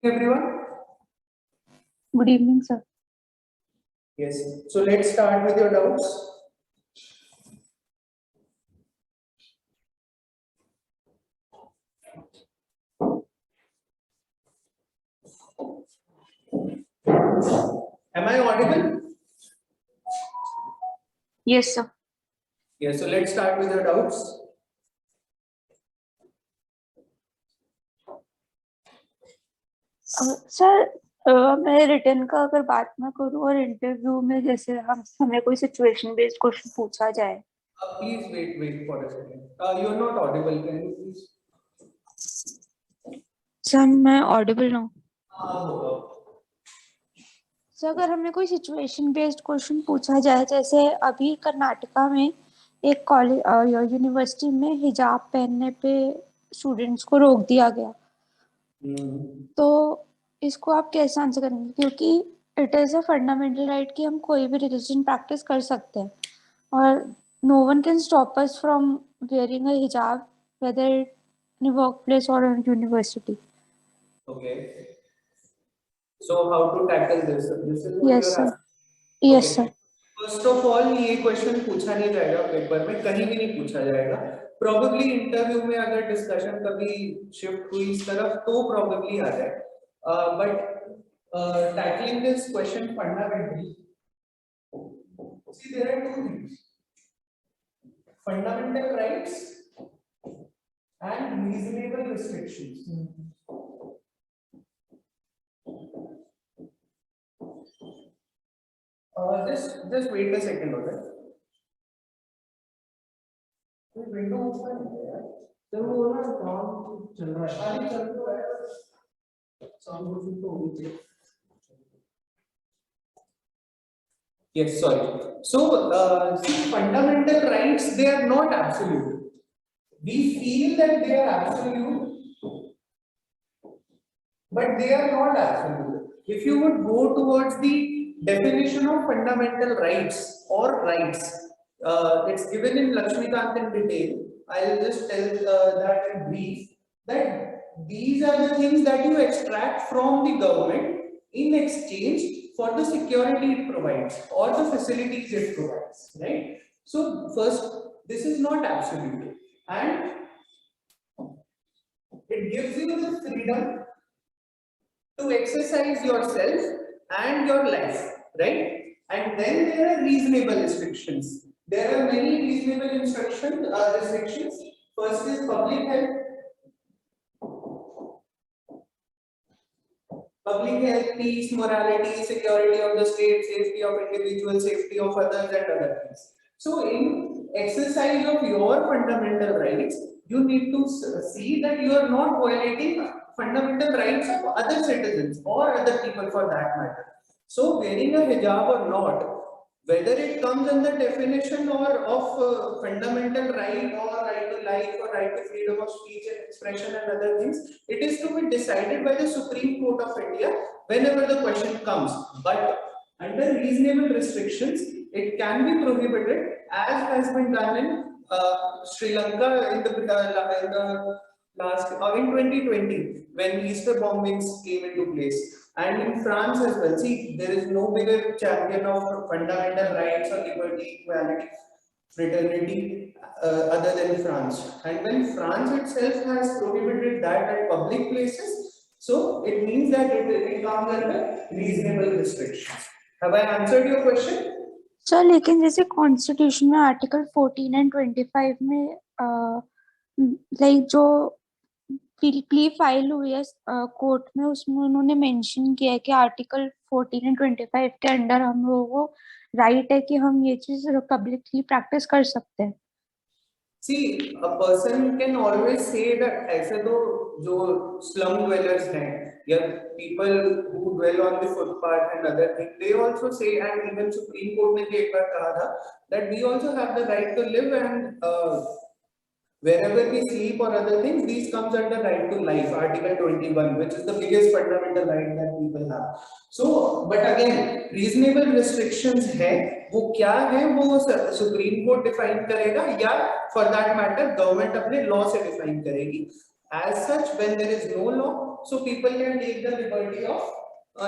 Everyone? Good evening, sir. Yes. So let's start with your doubts. Am I audible? Yes, sir. Yes. So let's start with your doubts. Sir मैं return का अगर बात ना करूँ और interview में जैसे हमें कोई सिचुएशन बेस्ड क्वेश्चन पूछा जाए. Please wait for a second. You are not audible. Can you please? Sir मैं ऑडिबल हूँ. होगा. सर अगर हमें कोई सिचुएशन बेस्ड क्वेश्चन पूछा जाए, जैसे अभी कर्नाटका में एक कॉलेज यूनिवर्सिटी में हिजाब पहनने पे स्टूडेंट्स को रोक दिया गया. तो इसको आप कैसे आंसर करेंगे, क्योंकि it is a fundamental right कि हम कोई भी रिलीजन प्रैक्टिस कर सकते हैं और no one can stop us from wearing a hijab whether in work place और university. Okay. So how to tackle this? This is what yes you're sir. asking. Yes sir. First of all ये question पूछा नहीं जाएगा paper में, कहीं भी नहीं पूछा जाएगा. प्रोबेबली इंटरव्यू में अगर डिस्कशन कभी शिफ्ट हुई इस तरफ तो प्रोबेबली आ जाए. But tackling this question fundamentally, see there are two things: fundamental rights and reasonable restrictions. Just wait a second, okay? Window open है यार. जब वो ना काम चल रहा है, अभी चल तो है, साउंड तो होगी चाहिए. Yes, sorry. So, see, fundamental rights, they are not absolute. We feel that they are absolute, but they are not absolute. If you would go towards the definition of fundamental rights or rights, it's given in Lakshmikant in detail. I'll just tell that in brief, that these are the things that you extract from the government in exchange for the security it provides or the facilities it provides, right? So first, this is not absolute, and it gives you the freedom to exercise yourself and your life, right? And then there are reasonable restrictions. There are many reasonable restrictions. First is public health. Public health, peace, morality, security of the state, safety of individuals, safety of others, and other things. So, in exercise of your fundamental rights, you need to see that you are not violating fundamental rights of other citizens or other people for that matter. So, wearing a hijab or not, whether it comes under definition or of fundamental right or right to life or right to freedom of speech and expression and other things, it is to be decided by the Supreme Court of India whenever the question comes. But under reasonable restrictions, it can be prohibited, as has been done in Sri Lanka in the last in 2020 when Easter bombings came into place, and in France as well. See, there is no bigger champion of fundamental rights or liberty, equality, fraternity other than France. And when France itself has prohibited that at public places, so it means that it comes under reasonable restrictions. Have I answered your question? Sir लेकिन जैसे constitution में article 14 and 25 में like जो plea file हुई है court में, उसमें उन्होंने मेंशन किया है कि आर्टिकल 14 एंड 25 के अंडर हम लोगों को राइट है कि हम ये चीज पब्लिकली प्रैक्टिस कर सकते हैं. See, a person can always say that ऐसे तो जो slum dwellers हैं या people who dwell on the footpath and other things, they also say, and even Supreme Court ने भी एक बार कहा था that we also have the right to live and wherever we sleep or other things, these comes under right to life, Article 21, which is the biggest fundamental right that people have. So, but again, reasonable restrictions है, वो क्या है वो supreme court define करेगा या for that matter government अपने law से define करेगी. As such, when there is no law, so people can take the liberty of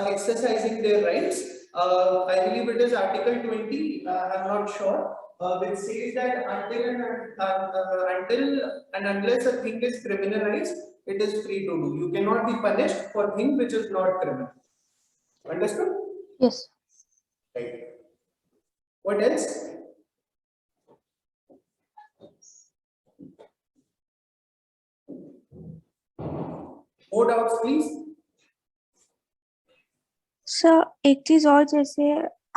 exercising their rights. I believe it is Article 20, I'm not sure, which says that until and unless a thing is criminalized, it is free to do. You cannot be punished for thing which is not criminal. Understood? Yes. Right. What else? More doubts, please. Sir एक चीज और, जैसे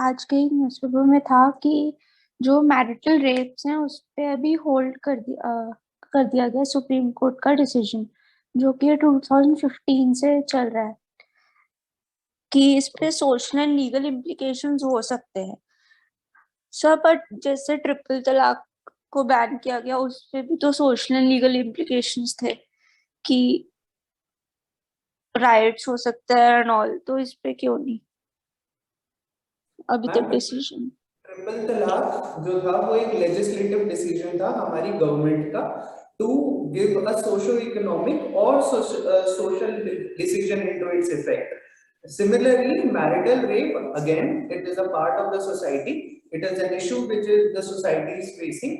आज के newspaper में था कि जो मैरिटल रेप्स हैं उस पे अभी होल्ड कर दिया गया सुप्रीम कोर्ट का डिसीजन, जो कि 2015 से चल रहा है, कि इस पे सोशल एंड लीगल इम्प्लीकेशंस हो सकते हैं सर। बट जैसे ट्रिपल तलाक को बैन किया गया, उस पे भी तो सोशल एंड लीगल इम्प्लीकेशंस थे कि राइट्स हो सकता है एंड ऑल, तो इस पे क्यों नहीं अभी तक डिसीजन? ट्रिपल तलाक जो था वो एक लेजिस्लेटिव डिसीजन था हमारी गवर्नमेंट का to give a socio economic और social decision into its effect. Similarly, marital rape, again, it is a part of the society. It is an issue which is the society is facing.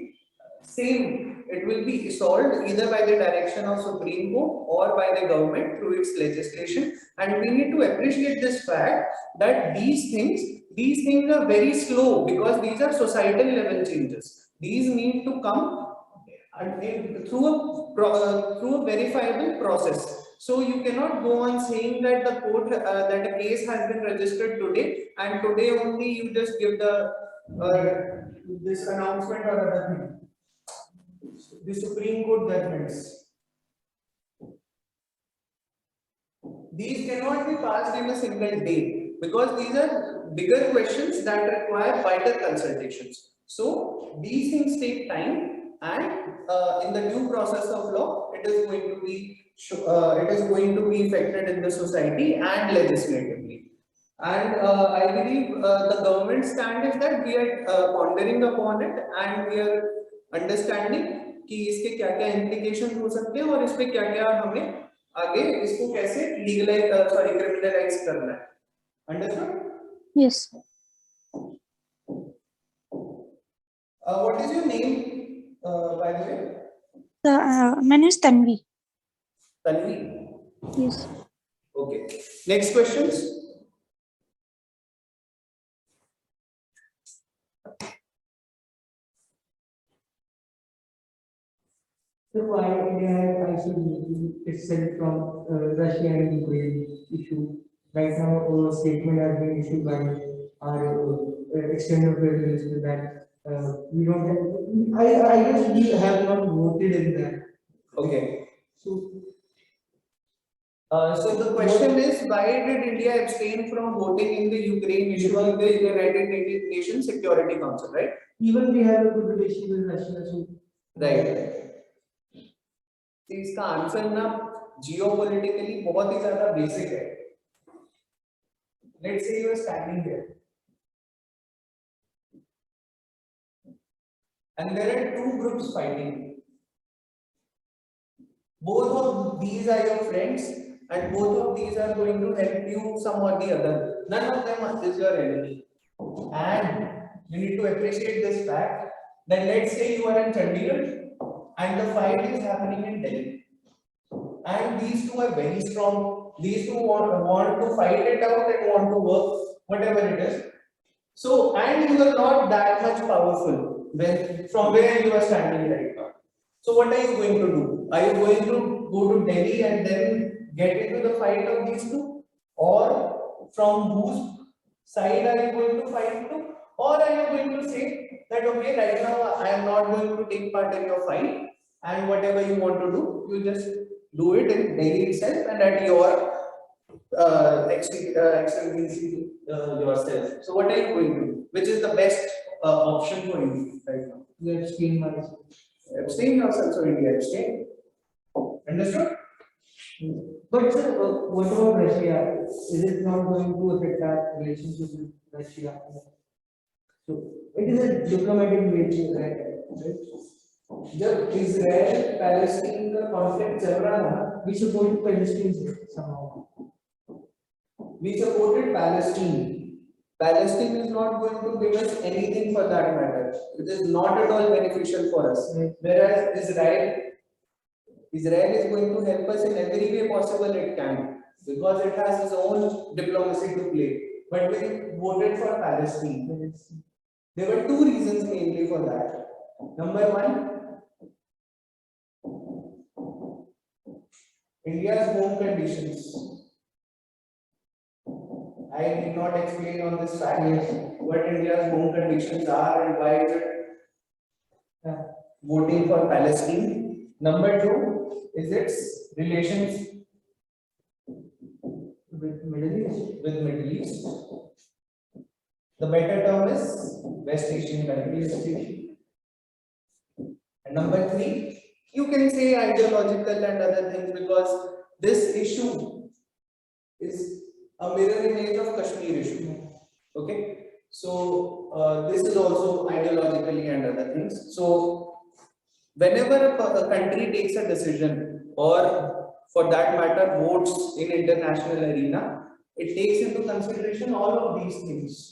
Same, it will be solved either by the direction of Supreme Court or by the government through its legislation. And we need to appreciate this fact that these things are very slow because these are societal level changes. These need to come through a verifiable process. So you cannot go on saying that the court that a case has been registered today and today only you just give the this announcement or other thing. The Supreme Court judgments, these cannot be passed in a single day because these are bigger questions that require wider consultations. So these things take time, and in the due process of law, it is going to be effected in the society and legislatively. And I believe the government stand is that we are pondering upon it and we are understanding कि इसके क्या-क्या implications हो सकते हैं और इस पे क्या-क्या हमें आगे इसको कैसे criminalize करना है. Understood? Yes. What is your name, by the way? My name is Tanvi. Tanvi. Yes. Okay. Next questions. So why India has isolated itself from Russia and Ukraine issue? Right now, a statement has been issued by our external affairs minister that we don't have. I guess we have not voted in that. Okay. So the question is, why did India abstain from voting in the Ukraine issue in the United Nations Security Council, right? Even we have a good relation with Russia, so right. इसका answer ना geopolitically बहुत ही ज्यादा basic है. Let's say you are standing there and there are two groups fighting. Both of these are your friends and both of these are going to help you some or the other. None of them is your enemy. And you need to appreciate this fact that let's say you are in Chandigarh and the fight is happening in Delhi. And these two are very strong. These two want to fight it out and want to work whatever it is. So, and you are not that much powerful when from where you are standing right now. So what are you going to do? Are you going to go to Delhi and then get into the fight of these two? Or from whose side are you going to fight to? Or are you going to say that okay, right now I am not going to take part in your fight and whatever you want to do, you just do it in Delhi itself and at your excellency yourself. So what are you going to do? Which is the best option for you right now? you abstain myself. Abstain yourself, so India abstain. Understood? But sir, what about Russia? Is it not going to affect our relationship with Russia? So it is a diplomatic way, right? जब Israel Palestine का conflict चल रहा था we support Palestine somehow. We supported Palestine. Palestine is not going to give us anything for that matter. It is not at all beneficial for us. Whereas Israel is going to help us in every way possible it can, because it has its own diplomacy to play. But we voted for Palestine. There were two reasons mainly for that. Number one, India's home conditions. I did not explain on this fact what India's home conditions are and why is it voting for Palestine. Number two is its relations With Middle East. with Middle East. The better term is West Asian countries. And number three, you can say ideological and other things, because this issue is a mirror image of Kashmir issue. Okay, so this is also ideologically and other things. So whenever a country takes a decision, or for that matter votes in international arena, it takes into consideration all of these things.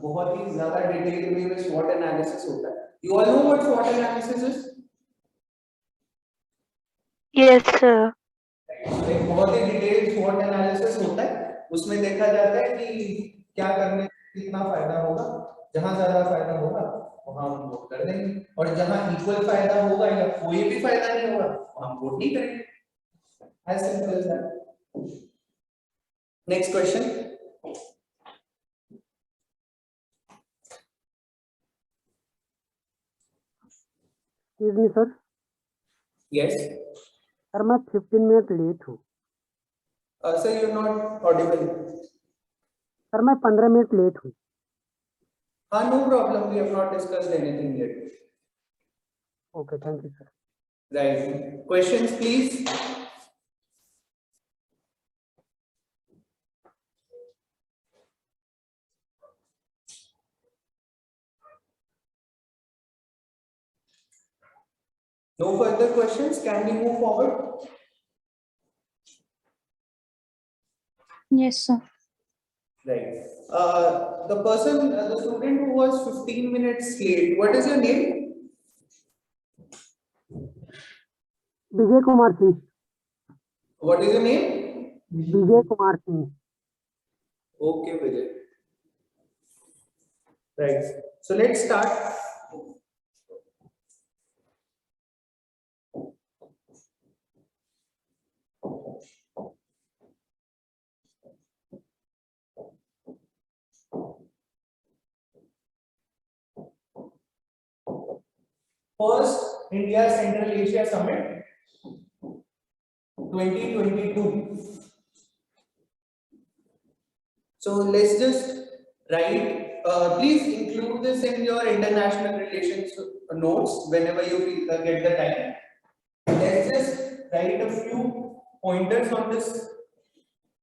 बहुत ही ज़्यादा detail में SWOT analysis होता है. You all know what SWOT analysis is? Yes, sir. एक बहुत ही detail SWOT analysis होता है. उसमें देखा जाता है कि क्या करने से कितना फायदा होगा. जहाँ ज़्यादा फायदा होगा वहाँ हम वोट कर देंगे, और जहाँ इक्वल फायदा होगा या कोई भी फायदा नहीं होगा वहाँ हम वोट नहीं करेंगे. As simple as that. Next question. Excuse me sir. Yes. Sir मैं 15 मिनट लेट हूँ. Sir, you're not audible. Sir मैं 15 मिनट लेट हूँ. No problem. We have not discussed anything yet. Okay, thank you sir. Right. Questions, please. No further questions. Can we move forward? Yes, sir. Right. The student who was 15 minutes late, what is your name? Vijay Kumar Singh. What is your name? Vijay Kumar Singh. Okay, Vijay. Right. So let's start. First India Central Asia Summit 2022. So let's just write, please include this in your international relations notes whenever you get the time. Let's just write a few pointers on this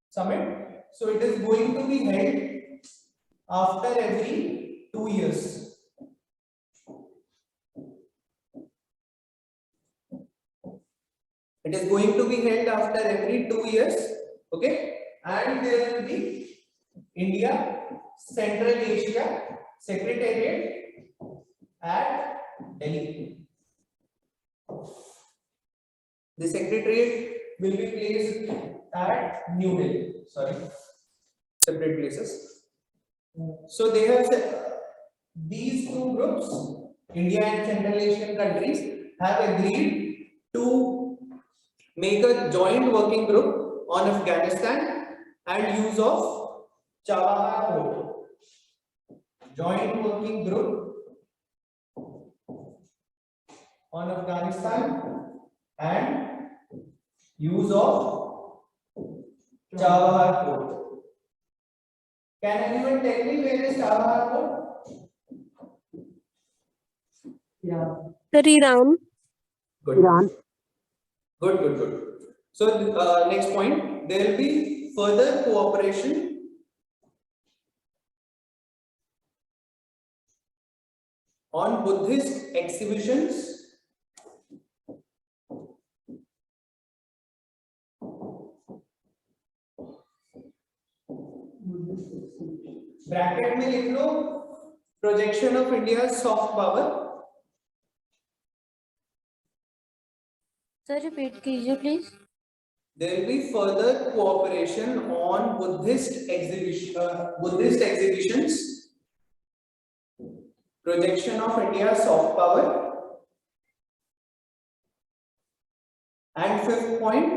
summit. So it is going to be held after every 2 years. It is going to be held after every 2 years, okay? And there will be India Central Asia Secretariat at Delhi. The secretariat will be placed at New Delhi. Sorry, separate places. So they have said these two groups, India and Central Asian countries, have agreed to make a joint working group on Afghanistan and use of Chabahar Port. Joint working group on Afghanistan and use of Chabahar Port. Can anyone tell me where is Chabahar Port? Yeah. Iran. Good. Iran. Good. So next point, there will be further cooperation on Buddhist exhibitions bracket में लिख लो projection of India soft power. Sir repeat कीजिए please. There will be further cooperation on Buddhist exhibitions, projection of India's soft power, and fifth point,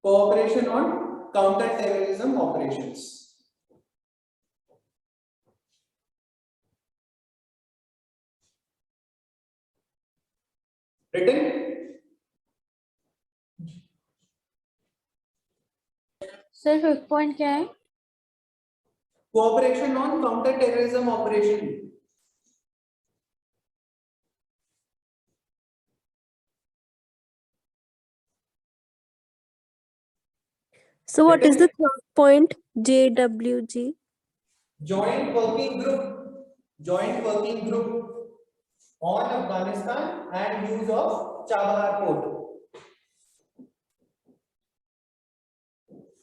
cooperation on counter-terrorism operations. Written? Sir fifth point क्या है? Cooperation on counter-terrorism operation. So what is the third point? JWG. Joint working group on Afghanistan and use of Chabahar port,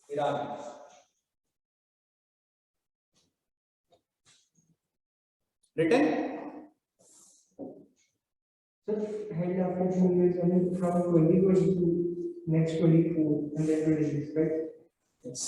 Iran. Written? So held after 2 years, I mean from 2022 next 24 and then 26, right? Yes.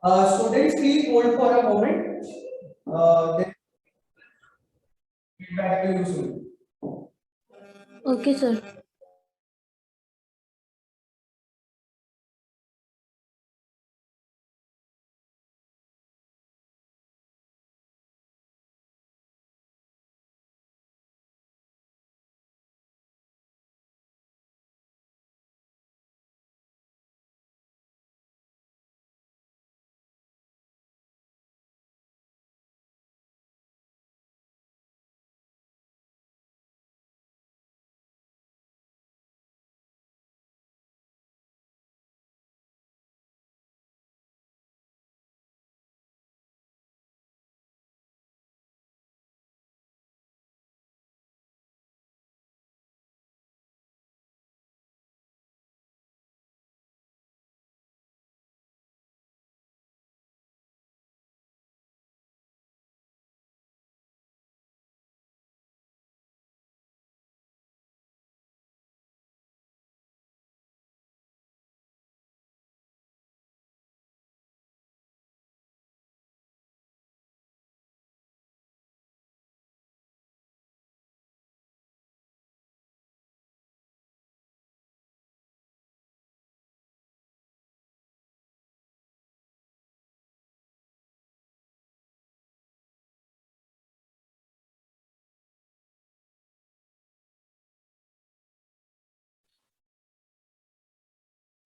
Students, please hold for a moment. Then get back to you soon. Okay sir.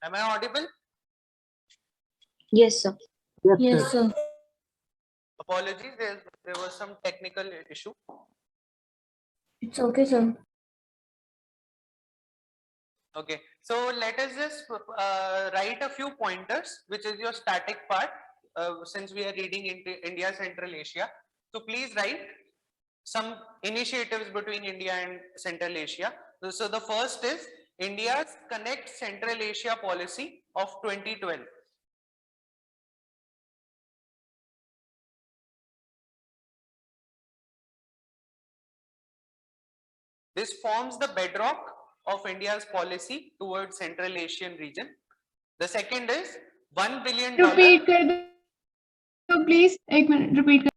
Am I audible? Yes, sir. Yes, sir. Apologies, there was some technical issue. It's okay, sir. Okay, so let us just write a few pointers, which is your static part, since we are reading into India, Central Asia. So please write some initiatives between India and Central Asia. So the first is India's Connect Central Asia policy of 2012. This forms the bedrock of India's policy towards Central Asian region. The second is $1 billion. Repeat कर दो please, एक minute repeat कर.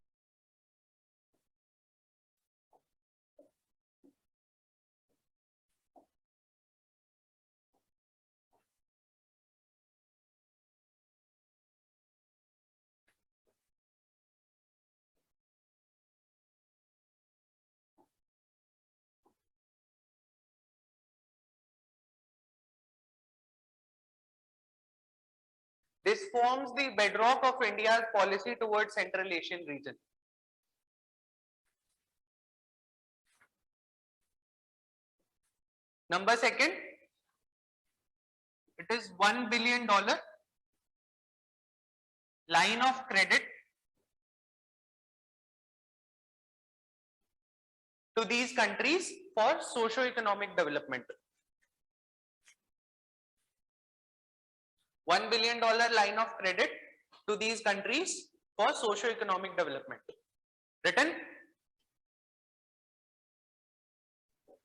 This forms the bedrock of India's policy towards Central Asian region. Number second, it is $1 billion line of credit to these countries for socio-economic development. $1 billion line of credit to these countries for socio-economic development. Written?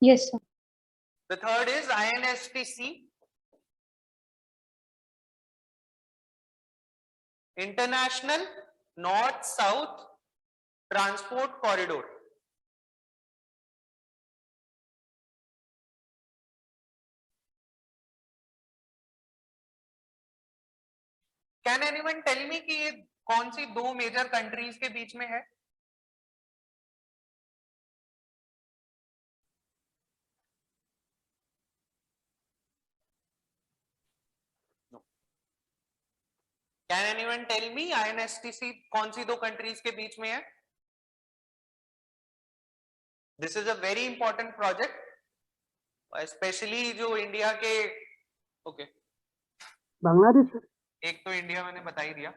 Yes, sir. The third is INSTC, International North-South Transport Corridor. Can anyone tell me कि ये कौन सी दो major countries के बीच में है? No. Can anyone tell me INSTC कौन सी दो countries के बीच में है? This is a very important project, especially जो इंडिया के ओके बांग्लादेश एक तो इंडिया मैंने बता ही दिया.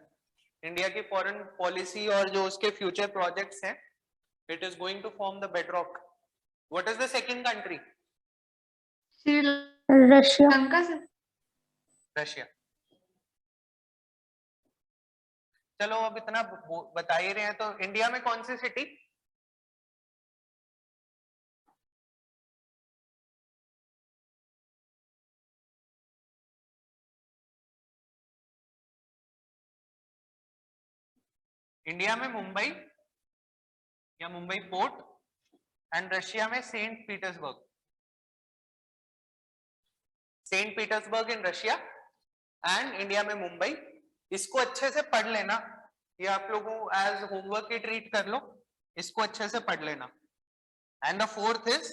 इंडिया की फॉरेन पॉलिसी और जो उसके फ्यूचर प्रोजेक्ट्स हैं, it is going to form the bedrock. What is the second country? Russia. Sri Lanka से. रशिया. चलो अब इतना बता ही रहे हैं तो इंडिया में कौन सी सिटी? इंडिया में मुंबई या मुंबई पोर्ट एंड रशिया में Saint Petersburg. Saint Petersburg in Russia and India में मुंबई. इसको अच्छे से पढ़ लेना, ये आप लोगों एज होमवर्क ही ट्रीट कर लो, इसको अच्छे से पढ़ लेना. And the fourth is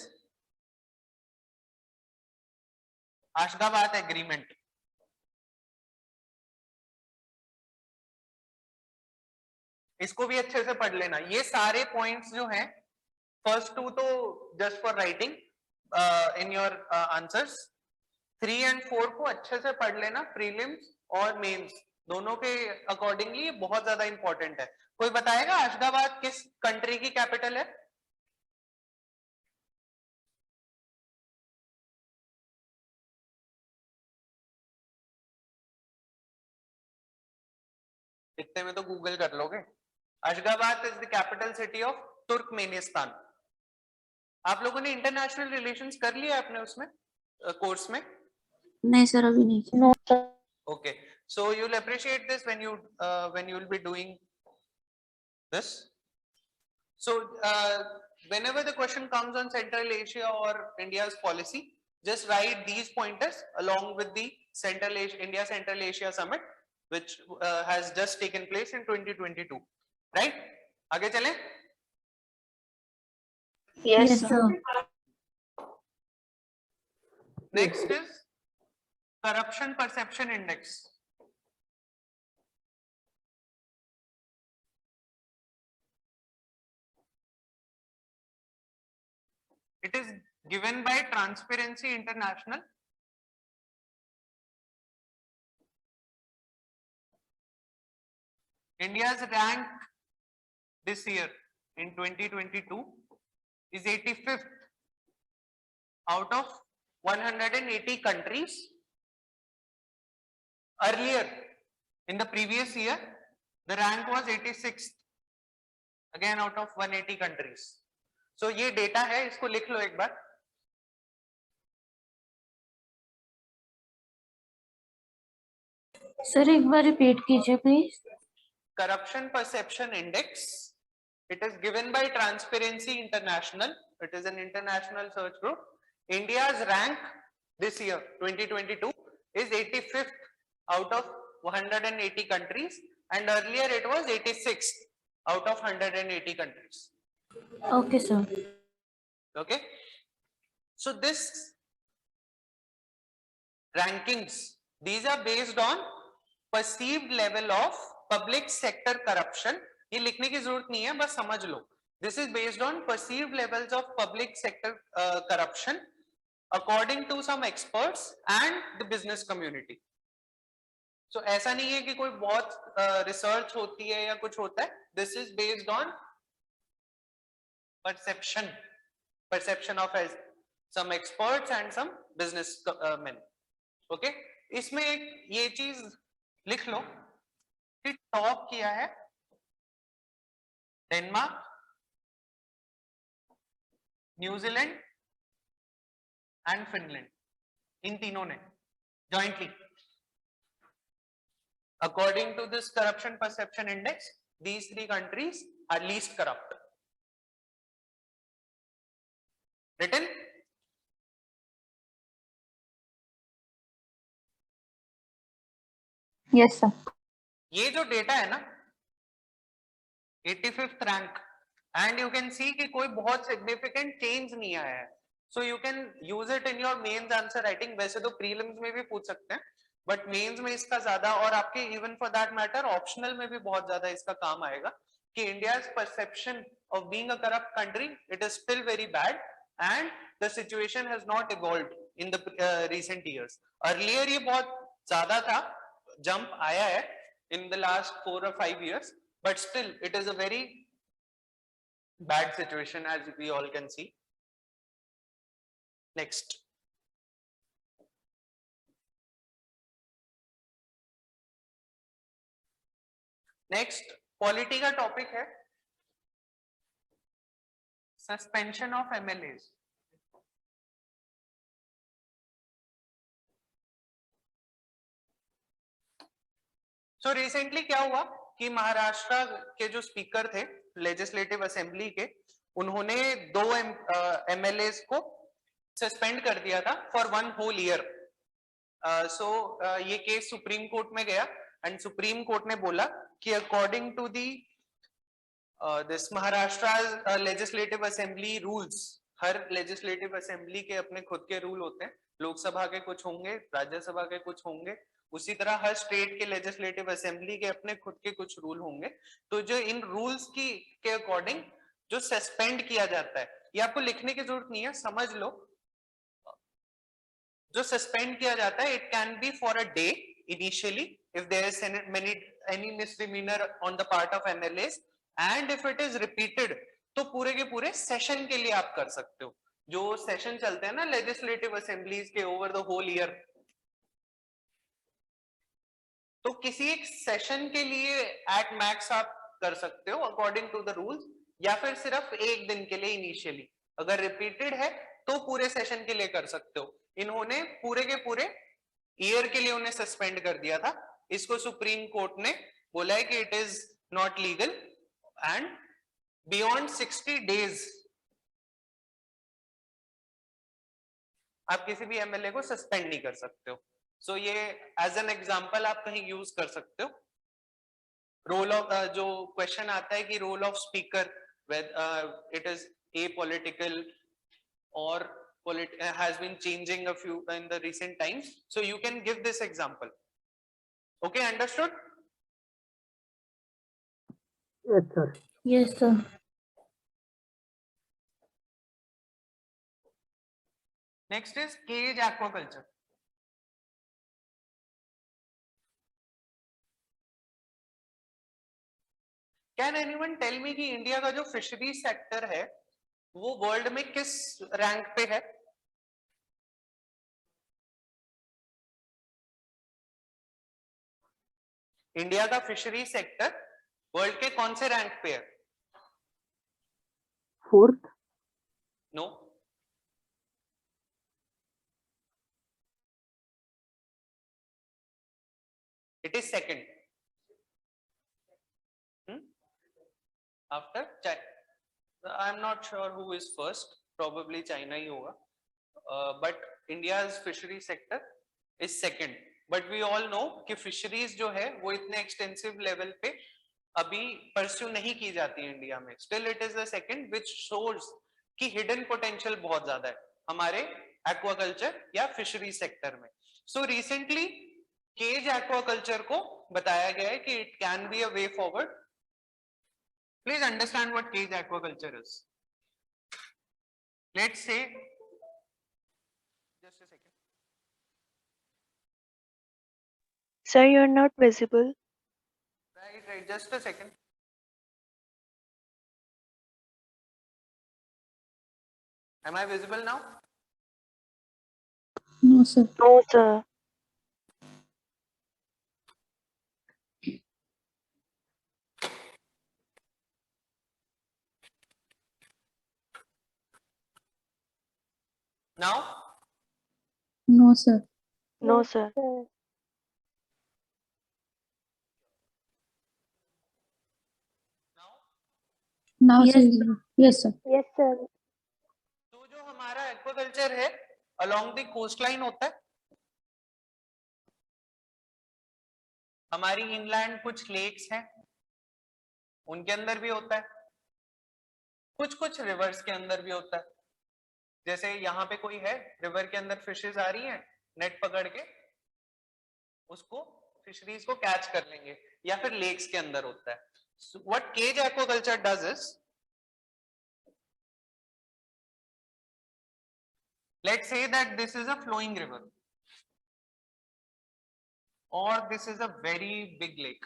Ashgabat agreement. इसको भी अच्छे से पढ़ लेना. ये सारे पॉइंट्स जो हैं, फर्स्ट टू तो just for writing in your answers, 3 and 4 को अच्छे से पढ़ लेना. प्रीलिम्स और मेंस दोनों के अकॉर्डिंगली बहुत ज्यादा इंपॉर्टेंट है. कोई बताएगा अशगाबाद किस कंट्री की कैपिटल है? इतने में तो गूगल कर लोगे. Ashgabat is the capital city of Turkmenistan. आप लोगों ने इंटरनेशनल रिलेशंस कर लिया अपने उसमें कोर्स में? नहीं सर, अभी नहीं. No, sir. Okay, so you'll appreciate this when you'll be doing this. So whenever the question comes on Central Asia or India's policy, just write these pointers along with the India Central Asia Summit, which has just taken place in 2022. Right? आगे चलें? Yes, Yes, sir. sir. Next is corruption perception index. It is given by Transparency International. India's rank this year in 2022 is 85th out of 180 countries. Earlier, in the previous year, the rank was 86th, again out of 180 countries. So ये data है, इसको लिख लो एक बार. Sir एक बार repeat कीजिए please. Corruption Perception Index. It is given by Transparency International. It is an international search group. India's rank this year, 2022, is 85th out of 180 countries, and earlier it was 86th out of 180 countries. Okay, sir. Okay. So this rankings, these are based on perceived level of public sector corruption. ये लिखने की जरूरत नहीं है, बस समझ लो. This is based on perceived levels of public sector corruption according to some experts and the business community. So ऐसा नहीं है कि कोई बहुत research होती है या कुछ होता है. This is based on perception of some experts and some business men. Okay. इसमें एक ये चीज लिख लो कि टॉप किया है डेनमार्क, न्यूजीलैंड एंड फिनलैंड, इन तीनों ने jointly. According to this corruption perception index, these three countries are least corrupt. Written? Yes, sir. ये जो डेटा है ना 85th rank, and you can see कि कोई बहुत सिग्निफिकेंट चेंज नहीं आया है. So you can use it in your mains answer writing. वैसे तो प्रीलिम्स में भी पूछ सकते हैं, बट मेंस में इसका ज्यादा, और आपके even for that matter optional में भी बहुत ज्यादा इसका काम आएगा कि India's perception of being a corrupt country, it is still very bad and the situation has not evolved in the recent years. Earlier ये बहुत ज्यादा था, जंप आया है in the last 4 or 5 years, but still it is a very bad situation, as we all can see. Next. Next polity का topic है suspension of MLAs. So recently क्या हुआ कि महाराष्ट्र के जो स्पीकर थे लेजिस्लेटिव असेंबली के, उन्होंने 2 एमएलएस को सस्पेंड कर दिया था फॉर 1 होल ईयर. सो ये केस सुप्रीम कोर्ट में गया एंड सुप्रीम कोर्ट ने बोला कि according to the this Maharashtra legislative assembly rules, हर लेजिस्लेटिव असेंबली के अपने खुद के रूल होते हैं, लोकसभा के कुछ होंगे, राज्यसभा के कुछ होंगे, उसी तरह हर स्टेट के लेजिस्लेटिव असेंबली के अपने खुद के कुछ रूल होंगे. तो जो इन रूल्स की के अकॉर्डिंग जो सस्पेंड किया जाता है, ये आपको लिखने की जरूरत नहीं है, समझ लो. जो सस्पेंड किया जाता है, it can be for a day initially if there is any misdemeanor on the part of MLAs, and if it is repeated तो पूरे के पूरे सेशन के लिए आप कर सकते हो. जो सेशन चलते हैं ना लेजिस्लेटिव असेंबलीज के ओवर द होल ईयर, तो किसी एक सेशन के लिए एट मैक्स आप कर सकते हो अकॉर्डिंग टू द रूल्स, या फिर सिर्फ एक दिन के लिए इनिशियली. अगर रिपीटेड है तो पूरे सेशन के लिए कर सकते हो. इन्होंने पूरे के पूरे ईयर के लिए उन्हें सस्पेंड कर दिया था. इसको सुप्रीम कोर्ट ने बोला है कि it is not legal and beyond 60 days आप किसी भी एमएलए को सस्पेंड नहीं कर सकते हो. सो ये एज एन एग्जांपल आप कहीं यूज कर सकते हो. रोल ऑफ जो क्वेश्चन आता है कि role of speaker, it is a political और has been changing a few in the recent times. So you can give this example. Okay, understood? Yes, sir. Yes, sir. Next is cage aquaculture. Can anyone tell me कि India का जो fishery sector है वो world में किस rank पे है? India का फिशरी सेक्टर वर्ल्ड के कौन से रैंक पे है? 4th. No, it is second. After China. I'm not sure who is first. Probably China ही होगा. But India's fishery sector is second. But we all know कि fisheries जो है वो इतने extensive level पे अभी pursue नहीं की जाती है इंडिया में. Still it is the second, which shows कि hidden potential बहुत ज्यादा है हमारे aquaculture या fishery sector में. So recently cage aquaculture को बताया गया है कि it can be a way forward. Please understand what cage aquaculture is. Let's say, just a second. Sir, you're not visible. Right, just a second. Am I visible now? No, sir. No, sir. Now? No, sir. No, sir. Now, Yes, sir. Yes, sir. Yes, sir. तो जो हमारा aquaculture है along the coastline होता है. हमारी inland कुछ lakes हैं, उनके अंदर भी होता है. कुछ rivers के अंदर भी होता है. जैसे यहाँ पे कोई है, river के अंदर fishes आ रही हैं, net पकड़ के उसको fisheries को catch कर लेंगे, या फिर lakes के अंदर होता है. So what cage aquaculture does is, let's say that this is a flowing river or this is a very big lake.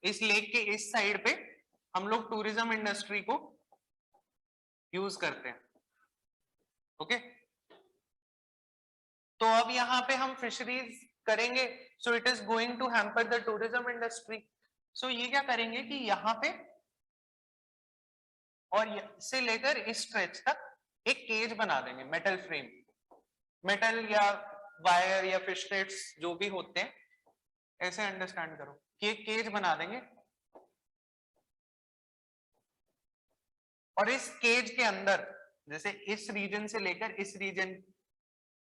इस लेक के इस साइड पे हम लोग टूरिज्म इंडस्ट्री को यूज करते हैं. ओके, तो अब यहाँ पे हम फिशरीज करेंगे, so it is going to hamper the tourism industry. So ये क्या करेंगे कि यहाँ पे और से लेकर इस स्ट्रेच तक एक केज बना देंगे, मेटल फ्रेम, मेटल या वायर या फिश नेट्स जो भी होते हैं, ऐसे अंडरस्टैंड करो कि एक केज बना देंगे. और इस केज के अंदर जैसे इस रीजन से लेकर इस रीजन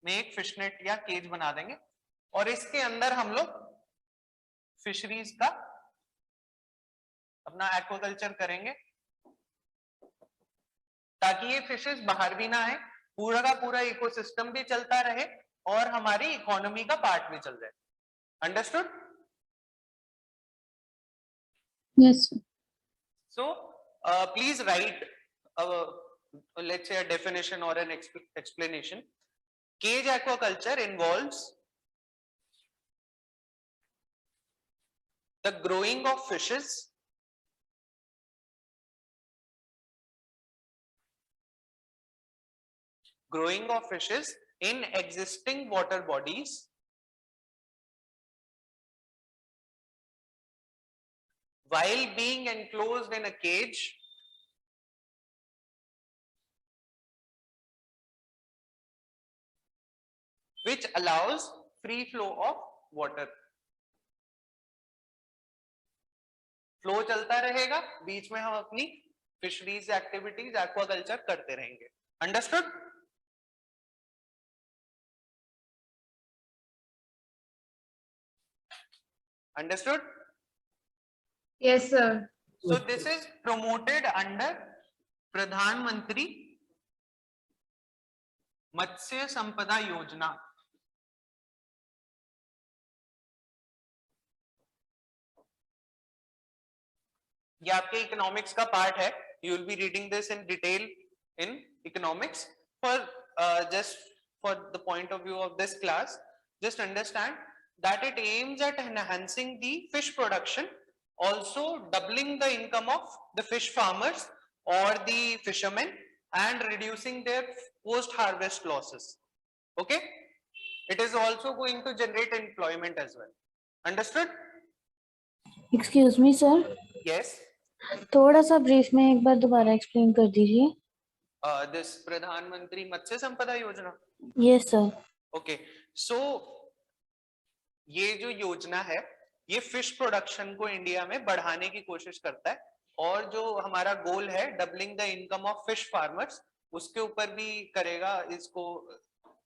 में एक फिश नेट या केज बना देंगे और इसके अंदर हम लोग फिशरीज का अपना एक्वाकल्चर करेंगे ताकि ये फिशेस बाहर भी ना आए, पूरा का पूरा इकोसिस्टम भी चलता रहे और हमारी इकोनॉमी का पार्ट भी चल जाए. Understood? Yes, sir. So please write let's say a definition or an explanation. Cage aquaculture involves the growing of fishes in existing water bodies while being enclosed in a cage which allows free flow of water. Flow चलता रहेगा, बीच में हम अपनी fisheries activities aquaculture करते रहेंगे. Understood? Understood? Yes, sir. So this is promoted under Pradhan Mantri मत्स्य संपदा योजना। ये आपके इकोनॉमिक्स का पार्ट है, you will be reading this in detail in economics. For just for the point of view of this class, just understand that it aims at enhancing the fish production, also doubling the income of the fish farmers or the fishermen and reducing their post harvest losses. Okay, it is also going to generate employment as well. Understood? Excuse me sir, Yes. थोड़ा सा brief में एक बार दोबारा explain कर दीजिए। This प्रधानमंत्री मत्स्य संपदा योजना। Yes sir. ओके, सो ये जो योजना है ये फिश प्रोडक्शन को इंडिया में बढ़ाने की कोशिश करता है, और जो हमारा गोल है doubling the income of fish farmers, उसके ऊपर भी करेगा इसको।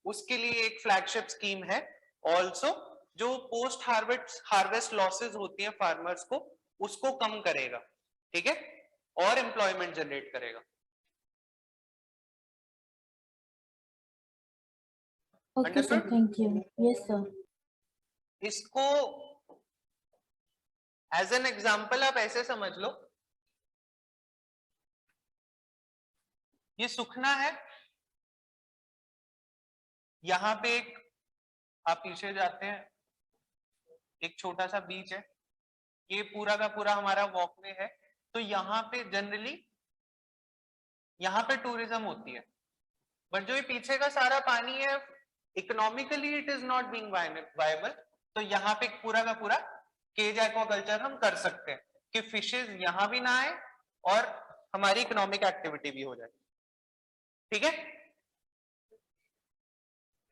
उसके लिए एक फ्लैगशिप स्कीम है ऑल्सो, जो पोस्ट हार्वेस्ट लॉसेस होती हैं फार्मर्स को, उसको कम करेगा, ठीक है, और एम्प्लॉयमेंट जनरेट करेगा। Okay sir, thank you. Yes sir. इसको एज एन एग्जाम्पल आप ऐसे समझ लो, ये सुखना है, यहां पे एक, आप पीछे जाते हैं, एक छोटा सा बीच है, ये पूरा का पूरा हमारा वॉकवे है। तो यहाँ पे जनरली यहाँ पे टूरिज्म होती है, बट जो ये पीछे का सारा पानी है economically it is not being viable. तो यहाँ पे पूरा का पूरा केज एक्वाकल्चर हम कर सकते हैं कि फिशेस यहाँ भी ना आए और हमारी इकोनॉमिक एक्टिविटी भी हो जाए, ठीक है।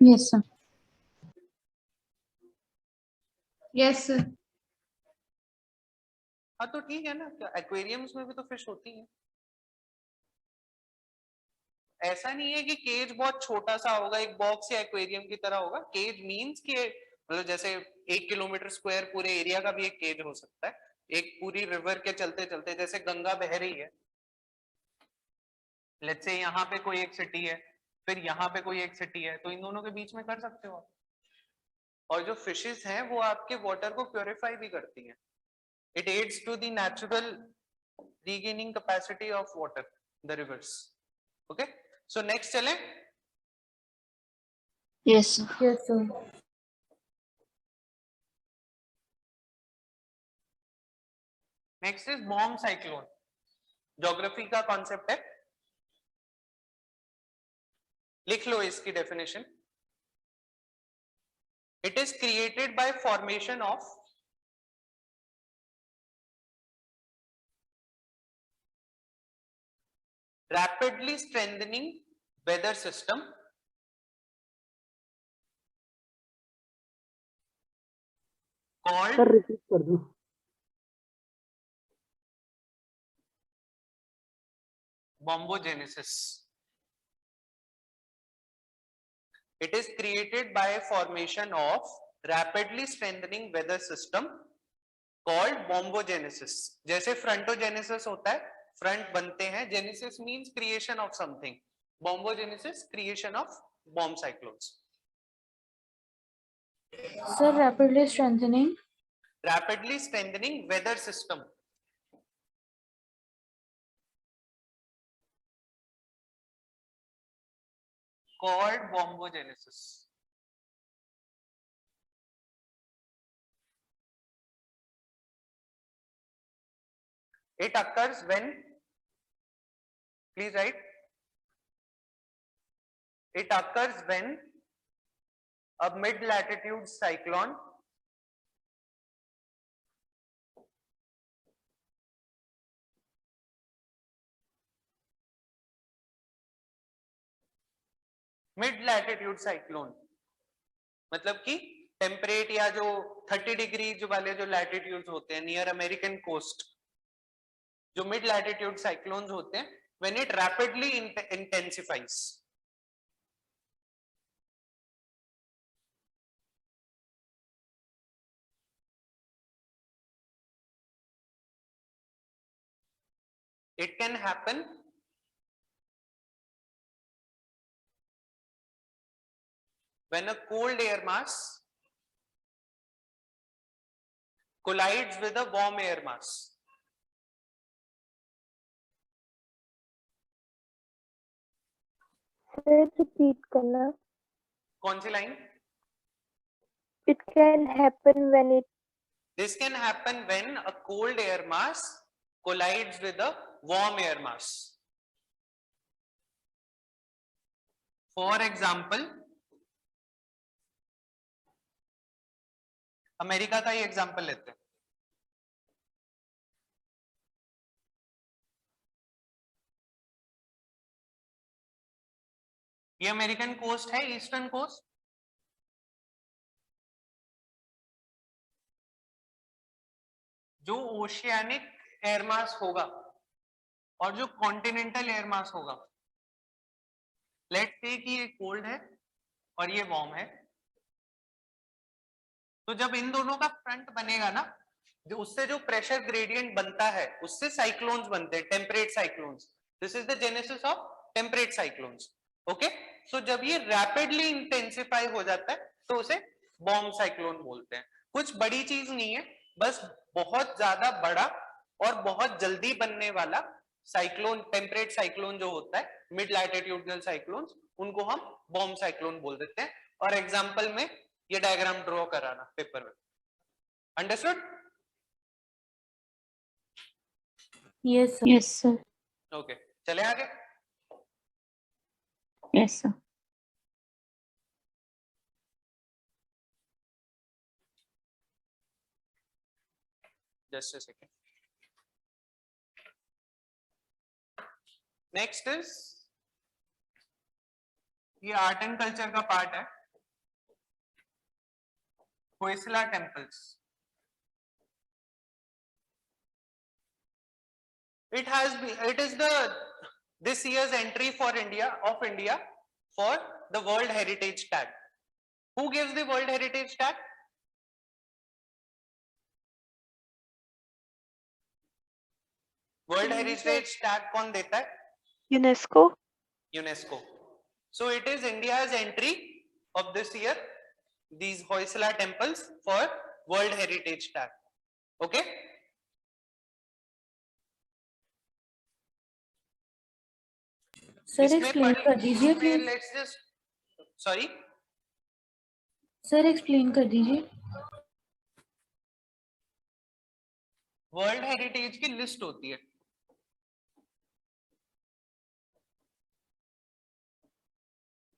Yes, sir. Yes, sir. हाँ तो ठीक है ना, एक्वेरियम्स में भी तो फिश होती है। ऐसा नहीं है कि केज बहुत छोटा सा होगा, एक बॉक्स या एक्वेरियम की तरह होगा। केज मींस कि मतलब जैसे 1 किलोमीटर स्क्वायर पूरे एरिया का भी एक केज हो सकता है। एक पूरी रिवर के चलते चलते, जैसे गंगा बह रही है, लेट्स से यहाँ पे कोई एक सिटी है, फिर यहाँ पे कोई एक सिटी है, तो इन दोनों के बीच में कर सकते हो आप। और जो फिशेस हैं वो आपके वाटर को प्योरीफाई भी करती हैं। It aids to the natural regaining capacity of water the rivers. Okay, so next चलें। Yes, sir. Yes sir. Next is bomb cyclone. Geography का कॉन्सेप्ट है, लिख लो इसकी definition. It is created by formation of rapidly strengthening weather system called sir repeat कर दो। bombogenesis. It is created by formation of rapidly strengthening weather system called bombogenesis. जैसे frontogenesis होता है, फ्रंट बनते हैं, genesis means creation of something, bombogenesis creation of bomb cyclones. Sir rapidly strengthening weather system, called bombogenesis. It occurs when, please write, it occurs when a mid-latitude cyclone मतलब कि temperate या जो 30 degree जो वाले जो latitudes होते हैं near American coast, जो मिड लैटिट्यूड साइक्लोन्स होते हैं, when it rapidly intensifies, it can happen when a cold air mass collides with a warm air mass? Sir, repeat करना. कौन सी line? It can happen when it. This can happen when a cold air mass collides with a warm air mass. For example, America का ही example लेते हैं. ये American coast है, eastern coast. जो oceanic air mass होगा और जो continental air mass होगा, लेट्स से कि ये कोल्ड है और ये वार्म है, तो जब इन दोनों का फ्रंट बनेगा ना, जो उससे जो प्रेशर ग्रेडियंट बनता है उससे साइक्लोन्स बनते हैं, temperate cyclones. This is the genesis of temperate cyclones. Okay, so जब ये रैपिडली इंटेंसिफाई हो जाता है तो उसे वार्म साइक्लोन बोलते हैं. कुछ बड़ी चीज नहीं है, बस बहुत ज्यादा बड़ा और बहुत जल्दी बनने वाला साइक्लोन, टेम्परेट साइक्लोन जो होता है, मिड लैटिट्यूडनल साइक्लोन्स, उनको हम वार्म साइक्लोन बोल देते हैं. और एग्जांपल में ये डायग्राम ड्रॉ कराना पेपर में. Understood? Yes sir. Yes sir. Okay, चले आगे. Yes sir. Just a second. Next is ये आर्ट एंड कल्चर का पार्ट है. Hoysala temples. It is this year's entry for India for the World Heritage Tag. Who gives the World Heritage Tag? World heritage tag कौन देता है? UNESCO. UNESCO. So it is India's entry of this year, these Hoysala temples, for World Heritage Tag. Okay? Sir explain कर दीजिए please. Let's just, sorry, sir explain कर दीजिए. World heritage की list होती है.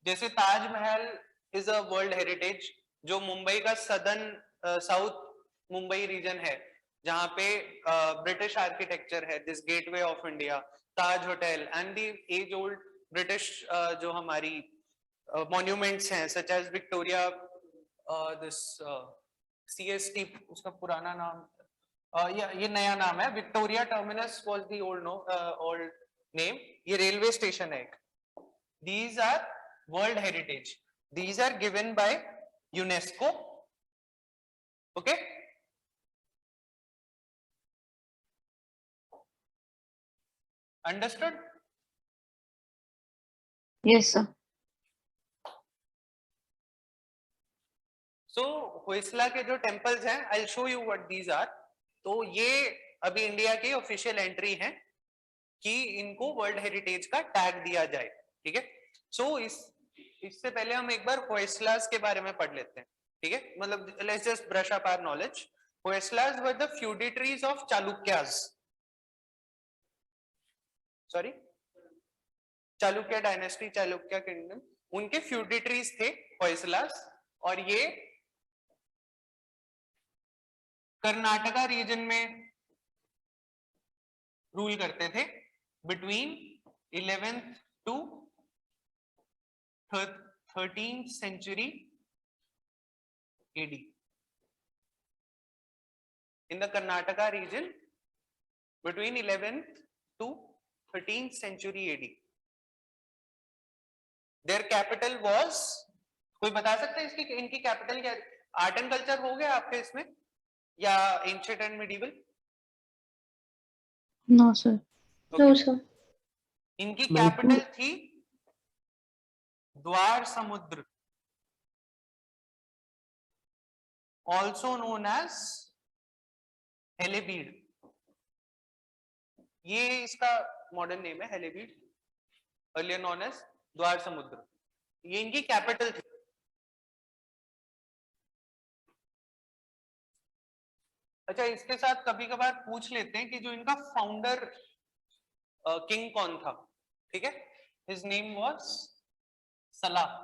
जैसे Taj Mahal is a world heritage, जो मुंबई का सदर्न साउथ मुंबई रीजन है, जहां पे ब्रिटिश आर्किटेक्चर है, this Gateway of India, Taj hotel and the as old British जो हमारी मॉन्यूमेंट्स हैं, such as Victoria, this CST, उसका पुराना नाम, ये नया नाम है, Victoria Terminus was the old name. ये रेलवे स्टेशन है एक. These are World Heritage. These are given by UNESCO. Okay? Understood? Yes sir. So Hoysala के जो टेम्पल्स हैं, I'll show you what these are. तो ये अभी इंडिया की ऑफिशियल एंट्री है कि इनको वर्ल्ड हेरिटेज का टैग दिया जाए. ठीक है? सो इससे पहले हम एक बार होयसलास के बारे में पढ़ लेते हैं. ठीक है, मतलब let's just brush up our knowledge. Hoysalas were the feudatories of Chalukyas. Sorry, Chalukya dynasty, Chalukya kingdom, उनके फ्यूडिटरीज थे होयसलास. और ये कर्नाटका रीजन में रूल करते थे between 11th to 13th century AD. In the Karnataka region between 11th to 13th century AD. Their capital was, कोई बता सकता है इसकी इनकी कैपिटल क्या? आर्ट एंड कल्चर हो गया आपके इसमें, या ancient and medieval? No sir. No sir. इनकी कैपिटल थी द्वार समुद्र. also known as हेलेबीड, ये इसका मॉडर्न नेम है हेलेबीड, अर्लियर नोन एज द्वार समुद्र, ये इनकी कैपिटल थी। अच्छा, इसके साथ कभी कभार पूछ लेते हैं कि जो इनका फाउंडर किंग कौन था, ठीक है, हिज नेम वाज सलाह।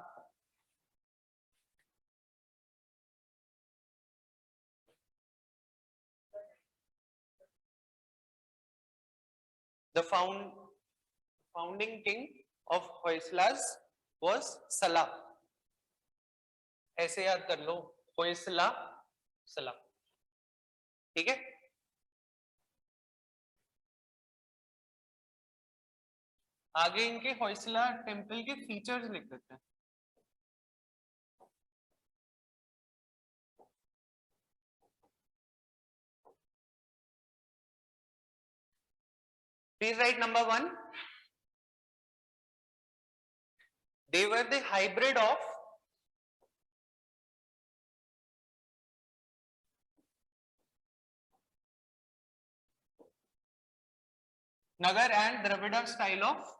The founding king of Hoyslas was Salah. ऐसे याद कर लो, होयसला सला, ठीक है। आगे इनके होयसला टेम्पल के फीचर्स लिख देते हैं। Please write number 1. They were the hybrid of Nagar and Dravida style of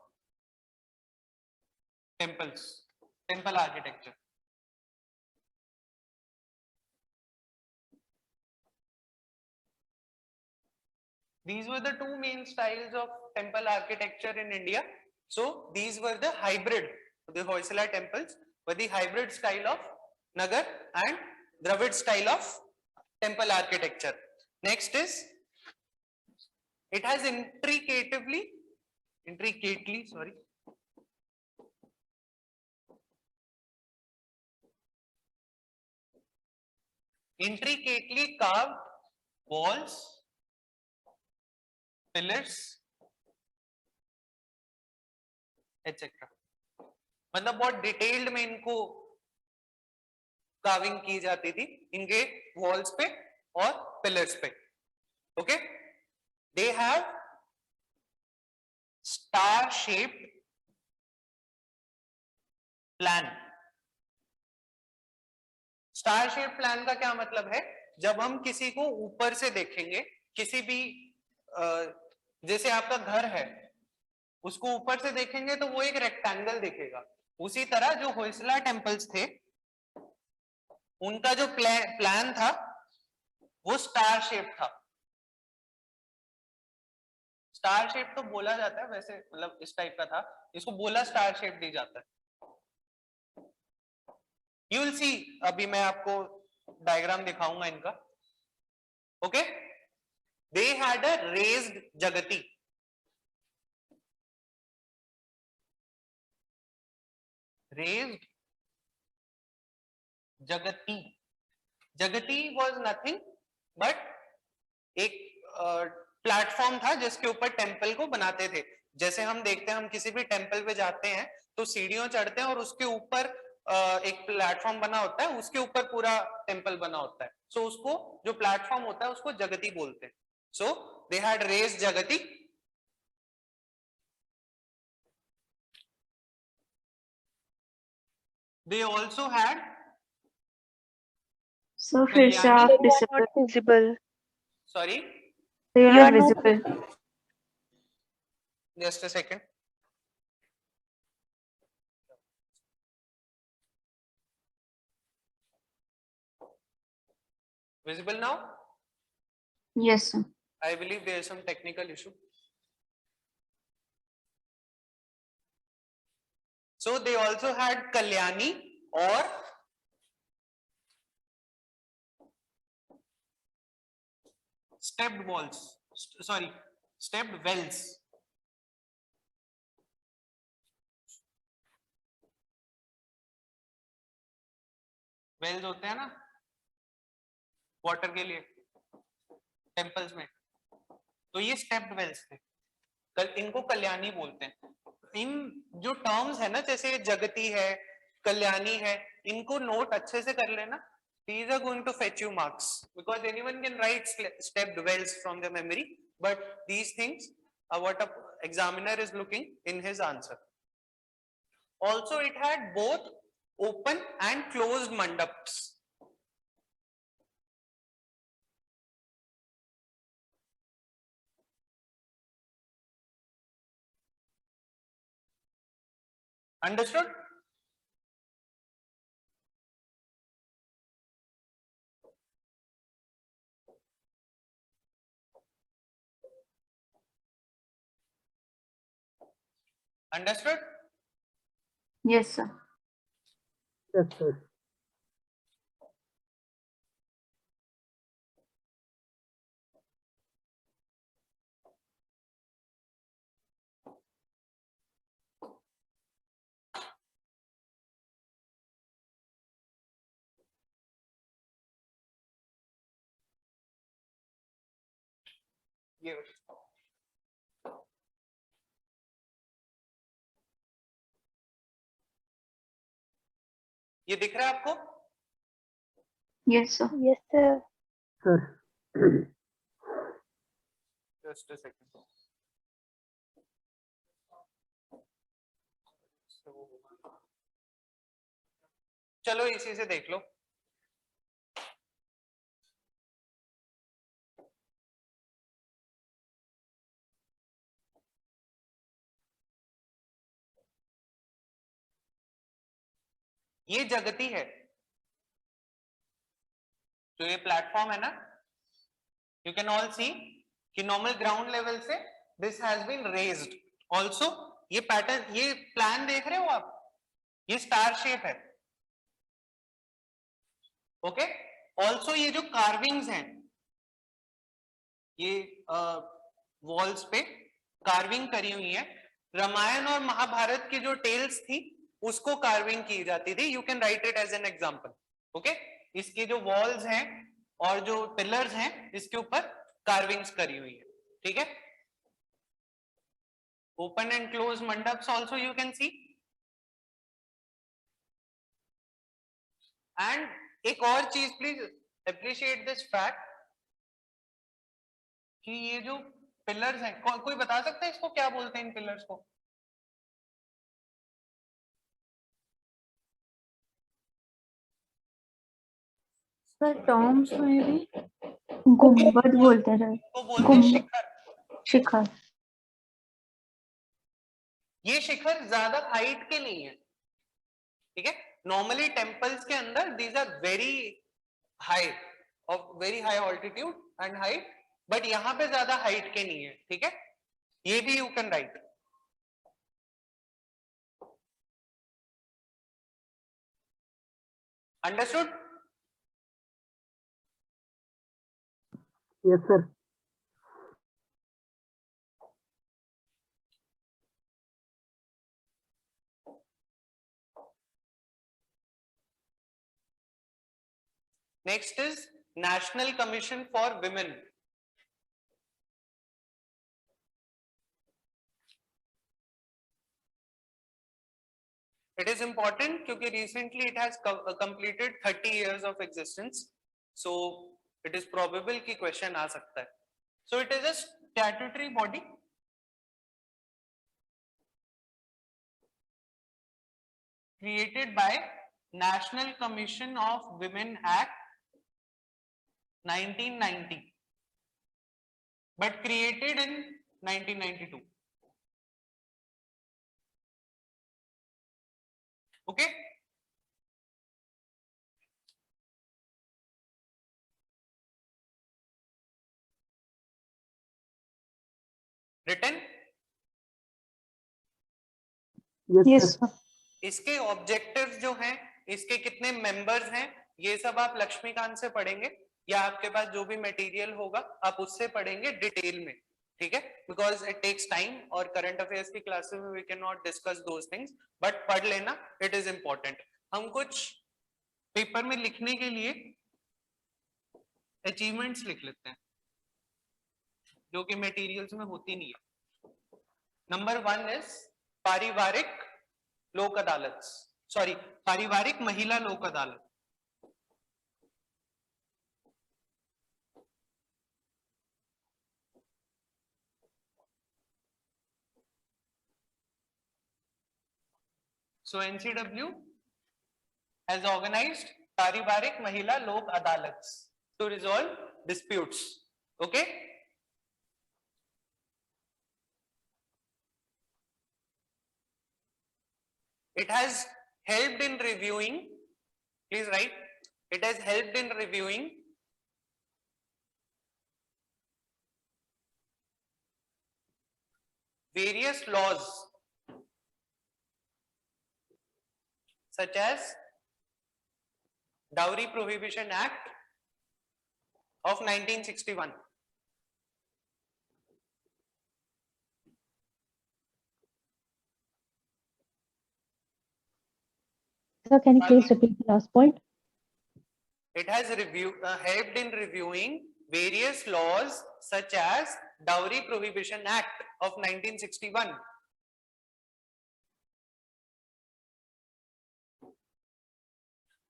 temples, temple architecture. These were the two main styles of temple architecture in India. So these were the hybrid, the Hoysala temples were the hybrid style of Nagar and Dravid style of temple architecture. Next is, it has intricately carved walls, pillars, etc. मतलब बहुत detailed में इनको carving की जाती थी इनके walls पे और पिलर्स पे, okay. They have star shaped plan. Star shape plan का क्या मतलब है, जब हम किसी को ऊपर से देखेंगे, किसी भी जैसे आपका घर है, उसको ऊपर से देखेंगे तो वो एक रेक्टेंगल दिखेगा। उसी तरह जो होयसला टेम्पल्स थे, उनका जो प्लान था वो स्टार शेप था। स्टार शेप तो बोला जाता है वैसे, मतलब इस टाइप का था, इसको बोला स्टार शेप दी जाता है। यू विल सी, अभी मैं आपको डायग्राम दिखाऊंगा इनका, okay. They had a raised जगती, raised जगती। जगती was nothing but एक प्लेटफॉर्म था जिसके ऊपर टेम्पल को बनाते थे। जैसे हम देखते हैं, हम किसी भी टेम्पल पे जाते हैं तो सीढ़ियों चढ़ते हैं और उसके ऊपर एक प्लेटफॉर्म बना होता है, उसके ऊपर पूरा टेम्पल बना होता है। सो उसको जो प्लेटफॉर्म होता है उसको जगती बोलते हैं। सो दे हैड रेज्ड जगती। They also had So फिर से Kalyani. आप Not visible. Sorry, They are You not are not visible. just a second. Visible now? Yes, sir. I believe there is some technical issue. So they also had Kalyani or stepped walls, stepped wells. Wells होते हैं ना water के लिए temples में, तो ये stepped Wales थे। इनको कल्याणी बोलते हैं। इन जो टर्म्स है ना, जैसे जगती है, कल्याणी है, इनको नोट अच्छे से कर लेना। These are going to fetch you marks because anyone can write stepped wells from their memory, but these things are what a examiner is looking in his answer. Also, it had both open and closed mandaps. Understood? Understood? Yes, sir. Yes, sir. ये दिख रहा है आपको? Yes, sir. Yes, sir. Sir. Just a second. चलो इसी से देख लो। ये जगती है, जो ये प्लेटफॉर्म है ना, यू कैन ऑल सी कि नॉर्मल ग्राउंड लेवल से this has been raised also. ये पैटर्न, ये प्लान देख रहे हो आप, ये स्टार शेप है। ओके, ऑल्सो ये जो कार्विंग्स हैं, ये वॉल्स पे कार्विंग करी हुई है। रामायण और महाभारत की जो टेल्स थी उसको कार्विंग की जाती थी। You can write it as an example. Okay, इसकी जो वॉल्स हैं और जो पिलर्स हैं इसके ऊपर कार्विंग्स करी हुई है। ठीक है, open and close mandaps also you can C. And एक और चीज, प्लीज अप्रिशिएट दिस फैक्ट कि ये जो पिलर्स हैं, कोई बता सकता है इसको क्या बोलते हैं, इन पिलर्स को? सर टर्म्स में भी गुम्बद बोलते थे। को बोलते हैं शिखर। शिखर। ये शिखर ज्यादा हाइट के नहीं है, ठीक है। नॉर्मली टेम्पल्स के अंदर these are very high, of very high altitude and height, but यहां पे ज्यादा हाइट के नहीं है। ठीक है, ये भी you can right. Understood? Yes, sir. Next is National Commission for Women. It is important क्योंकि recently it has completed 30 years of existence, so it is probable कि question आ सकता है. So it is a statutory body created by National Commission of Women Act 1990, but created in 1992. Okay. Written. Yes, sir. इसके objectives जो हैं, इसके कितने members हैं, ये सब आप लक्ष्मीकांत से पढ़ेंगे या आपके पास जो भी मटेरियल होगा आप उससे पढ़ेंगे डिटेल में. ठीक है, बिकॉज इट टेक्स टाइम और करंट अफेयर्स की क्लासेस में we can not discuss those things, but पढ़ लेना, इट इज इंपॉर्टेंट. हम कुछ पेपर में लिखने के लिए अचीवमेंट्स लिख लेते हैं जो कि मटेरियल्स में होती नहीं है. नंबर 1 इज पारिवारिक लोक अदालत, सॉरी पारिवारिक महिला लोक अदालत. So NCW has organized पारिवारिक महिला लोक अदालत to resolve disputes. Okay. It has helped in reviewing, please write, it has helped in reviewing various laws such as Dowry Prohibition Act of 1961. Sir, can you please repeat the last point? It has helped in reviewing various laws such as Dowry Prohibition Act of 1961.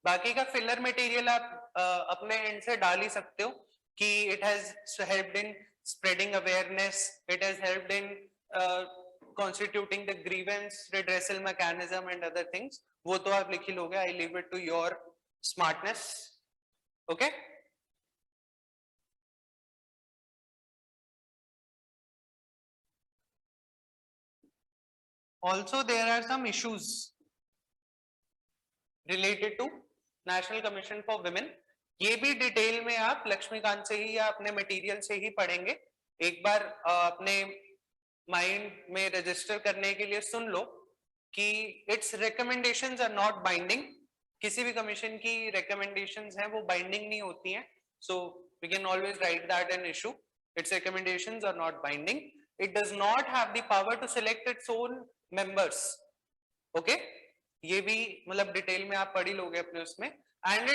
बाकी का filler material आप अपने and से डाल ही सकते हो कि it has helped in spreading awareness, it has helped in constituting the grievance redressal mechanism and other things. वो तो आप लिख ही लोगे. I leave it to your smartness. Okay. Also, there are some issues related to National Commission for Women. ये भी detail में आप लक्ष्मीकांत से ही या अपने मटेरियल से ही पढ़ेंगे. एक बार अपने माइंड में रजिस्टर करने के लिए सुन लो कि it's recommendations are not binding. किसी भी कमीशन की रिकमेंडेशंस हैं वो बाइंडिंग नहीं होती हैं. So we can always write that an issue. It's recommendations are not binding. It does not have the power to select its own members. Okay, ये भी मतलब डिटेल में आप पढ़ ही लोगे अपने उसमें. And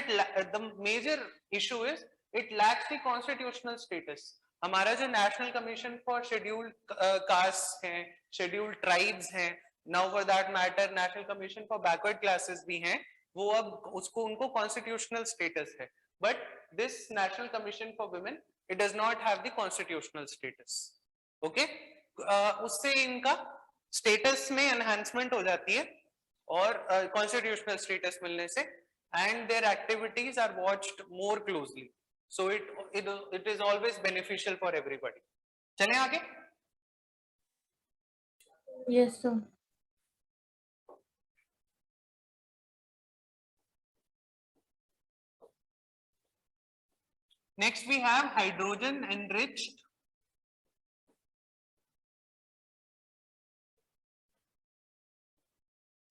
the major issue is it lacks the constitutional status. हमारा जो national commission for scheduled caste हैं, शेड्यूल्ड ट्राइब्स हैं, now for that matter national commission for backward classes भी हैं, वो अब उसको उनको कॉन्स्टिट्यूशनल स्टेटस है. But this national commission for women it does not have the constitutional status. Okay, उससे इनका स्टेटस में एनहांसमेंट हो जाती है और कॉन्स्टिट्यूशनल स्टेटस मिलने से, and their activities are watched more closely. So it is always beneficial for everybody. चलें आगे. Yes, sir. Next we have hydrogen enriched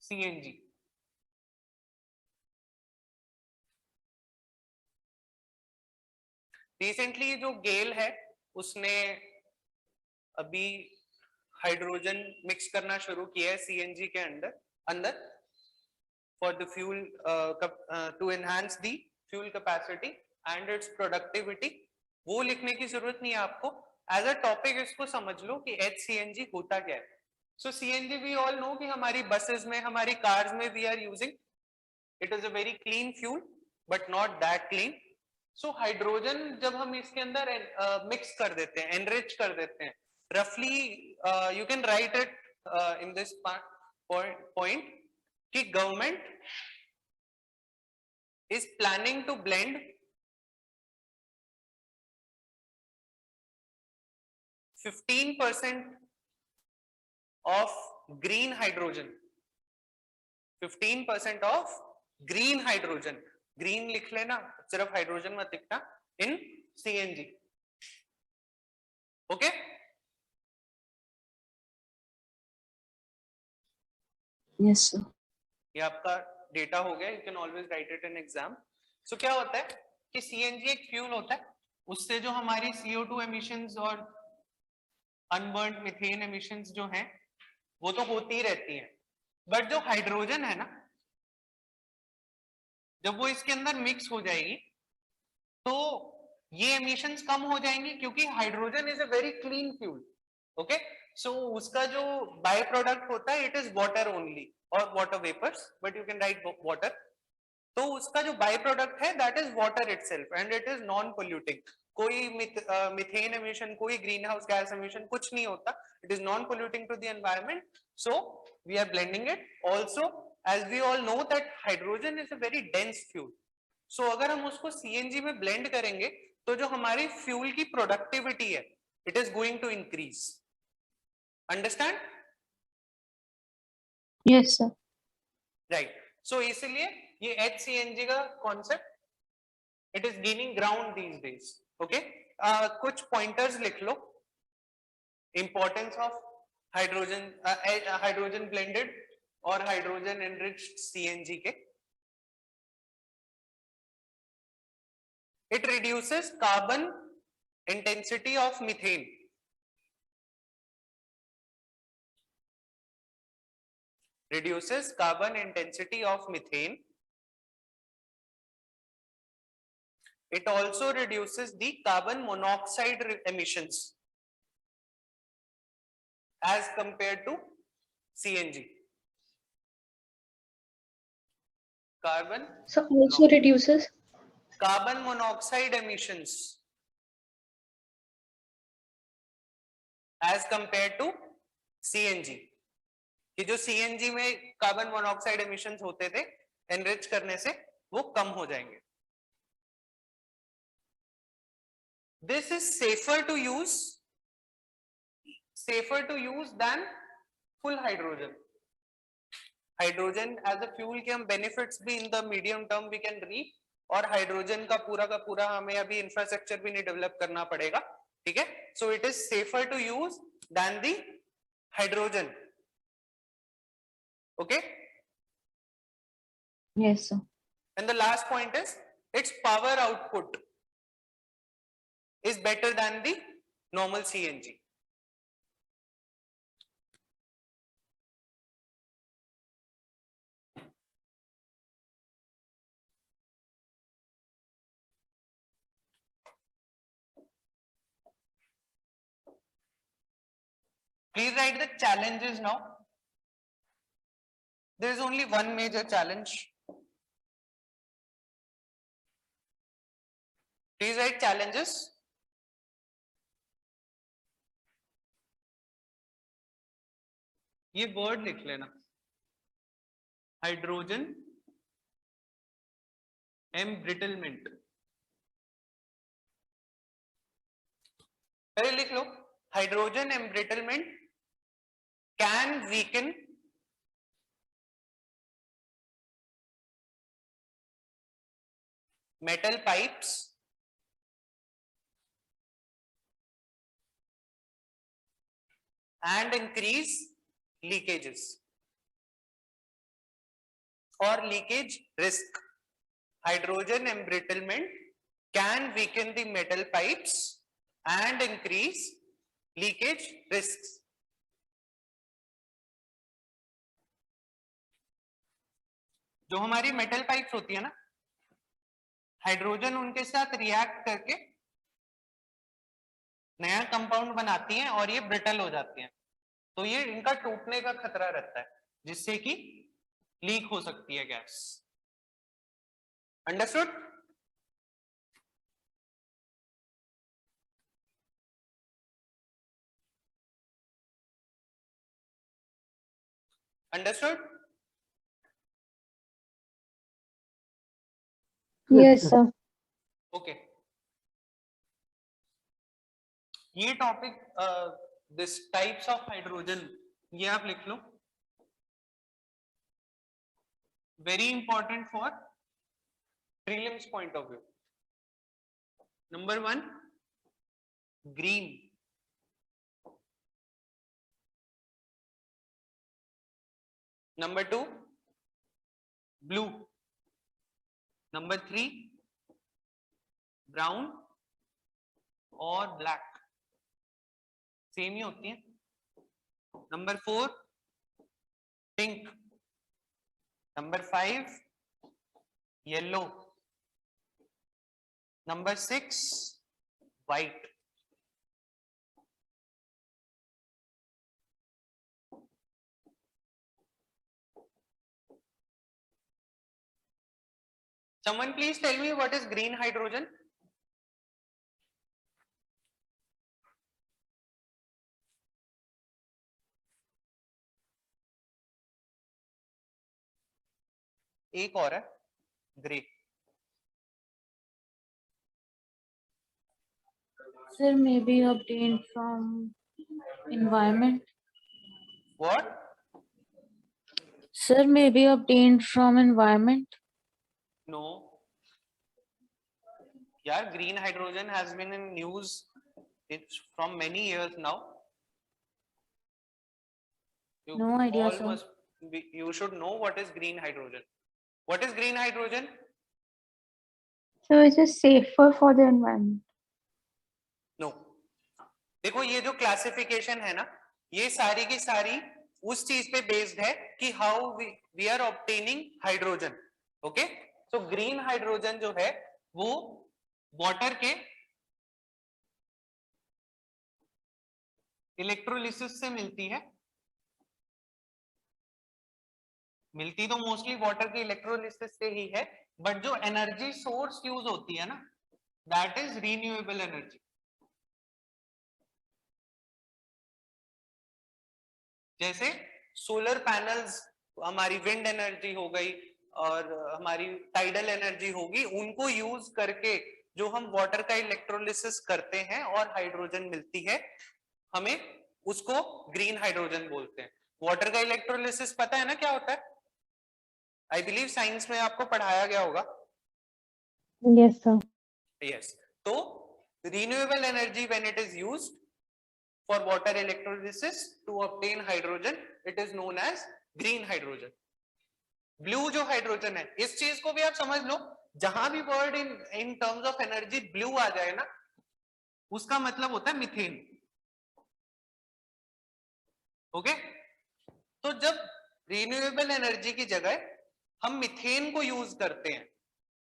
CNG. Recently जो गेल है उसने अभी हाइड्रोजन मिक्स करना शुरू किया है सीएनजी के अंदर for the fuel to enhance the fuel capacity and its productivity. वो लिखने की जरूरत नहीं है आपको. एज अ टॉपिक इसको समझ लो कि HCNG होता क्या है. So CNG we all know कि हमारी buses में, हमारी cars में we are using. It is a very clean fuel, but not that clean. So hydrogen जब हम इसके अंदर mix कर देते हैं, enrich कर देते हैं, roughly you can write it in this point कि government is planning to blend 15% of green hydrogen. 15% of green hydrogen. Green लिख लेना, सिर्फ हाइड्रोजन मत लिखना. in CNG. Okay? Yes, sir. ये आपका डेटा हो गया. You can always write it in exam. So क्या होता है कि CNG एक फ्यूल होता है. उससे जो हमारी CO2 emissions और अनबर्न्ड मीथेन emissions जो हैं वो तो होती ही रहती हैं. बट जो हाइड्रोजन है ना, जब वो इसके अंदर मिक्स हो जाएगी तो ये एमिशंस कम हो जाएंगी क्योंकि hydrogen is a very clean fuel. Okay, so उसका जो बाय प्रोडक्ट होता है इट इज वाटर ओनली और water vapours, but you can write water. तो उसका जो बाय प्रोडक्ट है that is water itself and it is non polluting. कोई मीथेन एमिशन, कोई ग्रीन हाउस गैस एमिशन कुछ नहीं होता. It is non polluting to the environment. So we are blending it. Also as we all know that hydrogen is a very dense fuel. So अगर हम उसको CNG में blend करेंगे तो जो हमारी fuel की productivity है it is going to increase. Understand? Yes, sir. Right so इसलिए ये HCNG का concept it is gaining ground these days okay कुछ पॉइंटर्स लिख लो इंपॉर्टेंस ऑफ हाइड्रोजन ब्लेंडेड और हाइड्रोजन एनरिच्ड CNG के it reduces carbon intensity of methane it also reduces the carbon monoxide emissions as compared to CNG carbon So also reduces. carbon monoxide emissions as compared to CNG कि जो CNG में carbon monoxide emissions होते थे enrich करने से वो कम हो जाएंगे this is safer to use than full hydrogen hydrogen as a fuel के हम बेनिफिट्स भी in the medium term we can reap और हाइड्रोजन का पूरा हमें अभी इंफ्रास्ट्रक्चर भी नहीं डेवलप करना पड़ेगा ठीक है so it is safer to use than the hydrogen okay Yes, sir. and the last point is its power output is better than the normal CNG please write the challenges now there is only one major challenge please write challenges ये word लिख लेना hydrogen embrittlement पहले लिख लो hydrogen embrittlement can weaken metal pipes and increase leakages or leakage risk hydrogen embrittlement can weaken the metal pipes and increase leakage risks जो हमारी metal pipes होती है ना हाइड्रोजन उनके साथ रिएक्ट करके नया कंपाउंड बनाती हैं और ये ब्रिटल हो जाती हैं तो ये इनका टूटने का खतरा रहता है जिससे कि लीक हो सकती है gas understood understood Yes, sir. Okay ये topic this types of hydrogen ये आप लिख लो very important for prelims point of view number 1 green number 2 blue number 3 brown और ब्लैक सेम ही होती है number 4 pink number 5 yellow number 6 white someone please tell me what is green hydrogen एक और है grey Sir, maybe obtained from environment. what Sir, may be obtained from environment. No. यार green hydrogen has been in news it's from many years now. You No idea, all sir. you should know what is green hydrogen. What is green hydrogen? So it is safer for the environment. No. देखो ये जो classification है ना, ये सारी की सारी उस चीज पे बेस्ड है कि how we are obtaining hydrogen. Okay, so green hydrogen जो है वो वाटर के इलेक्ट्रोलिसिस से मिलती है. मिलती तो मोस्टली वाटर के इलेक्ट्रोलिसिस से ही है, बट जो एनर्जी सोर्स यूज होती है ना, दैट इज रीन्यूएबल एनर्जी. जैसे सोलर पैनल्स, हमारी विंड एनर्जी हो गई और हमारी टाइडल एनर्जी होगी, उनको यूज करके जो हम वाटर का इलेक्ट्रोलिसिस करते हैं और हाइड्रोजन मिलती है हमें, उसको ग्रीन हाइड्रोजन बोलते हैं. वाटर का इलेक्ट्रोलिसिस पता है ना क्या होता है? आई बिलीव साइंस में आपको पढ़ाया गया होगा. Yes, sir. Yes. तो renewable energy when it is used for water electrolysis to obtain hydrogen, it is known as green hydrogen. Blue जो हाइड्रोजन है, इस चीज को भी आप समझ लो, जहां भी word in terms of energy blue आ जाए ना, उसका मतलब होता है मीथेन. ओके, तो जब रिन्यूएबल एनर्जी की जगह हम मीथेन को यूज करते हैं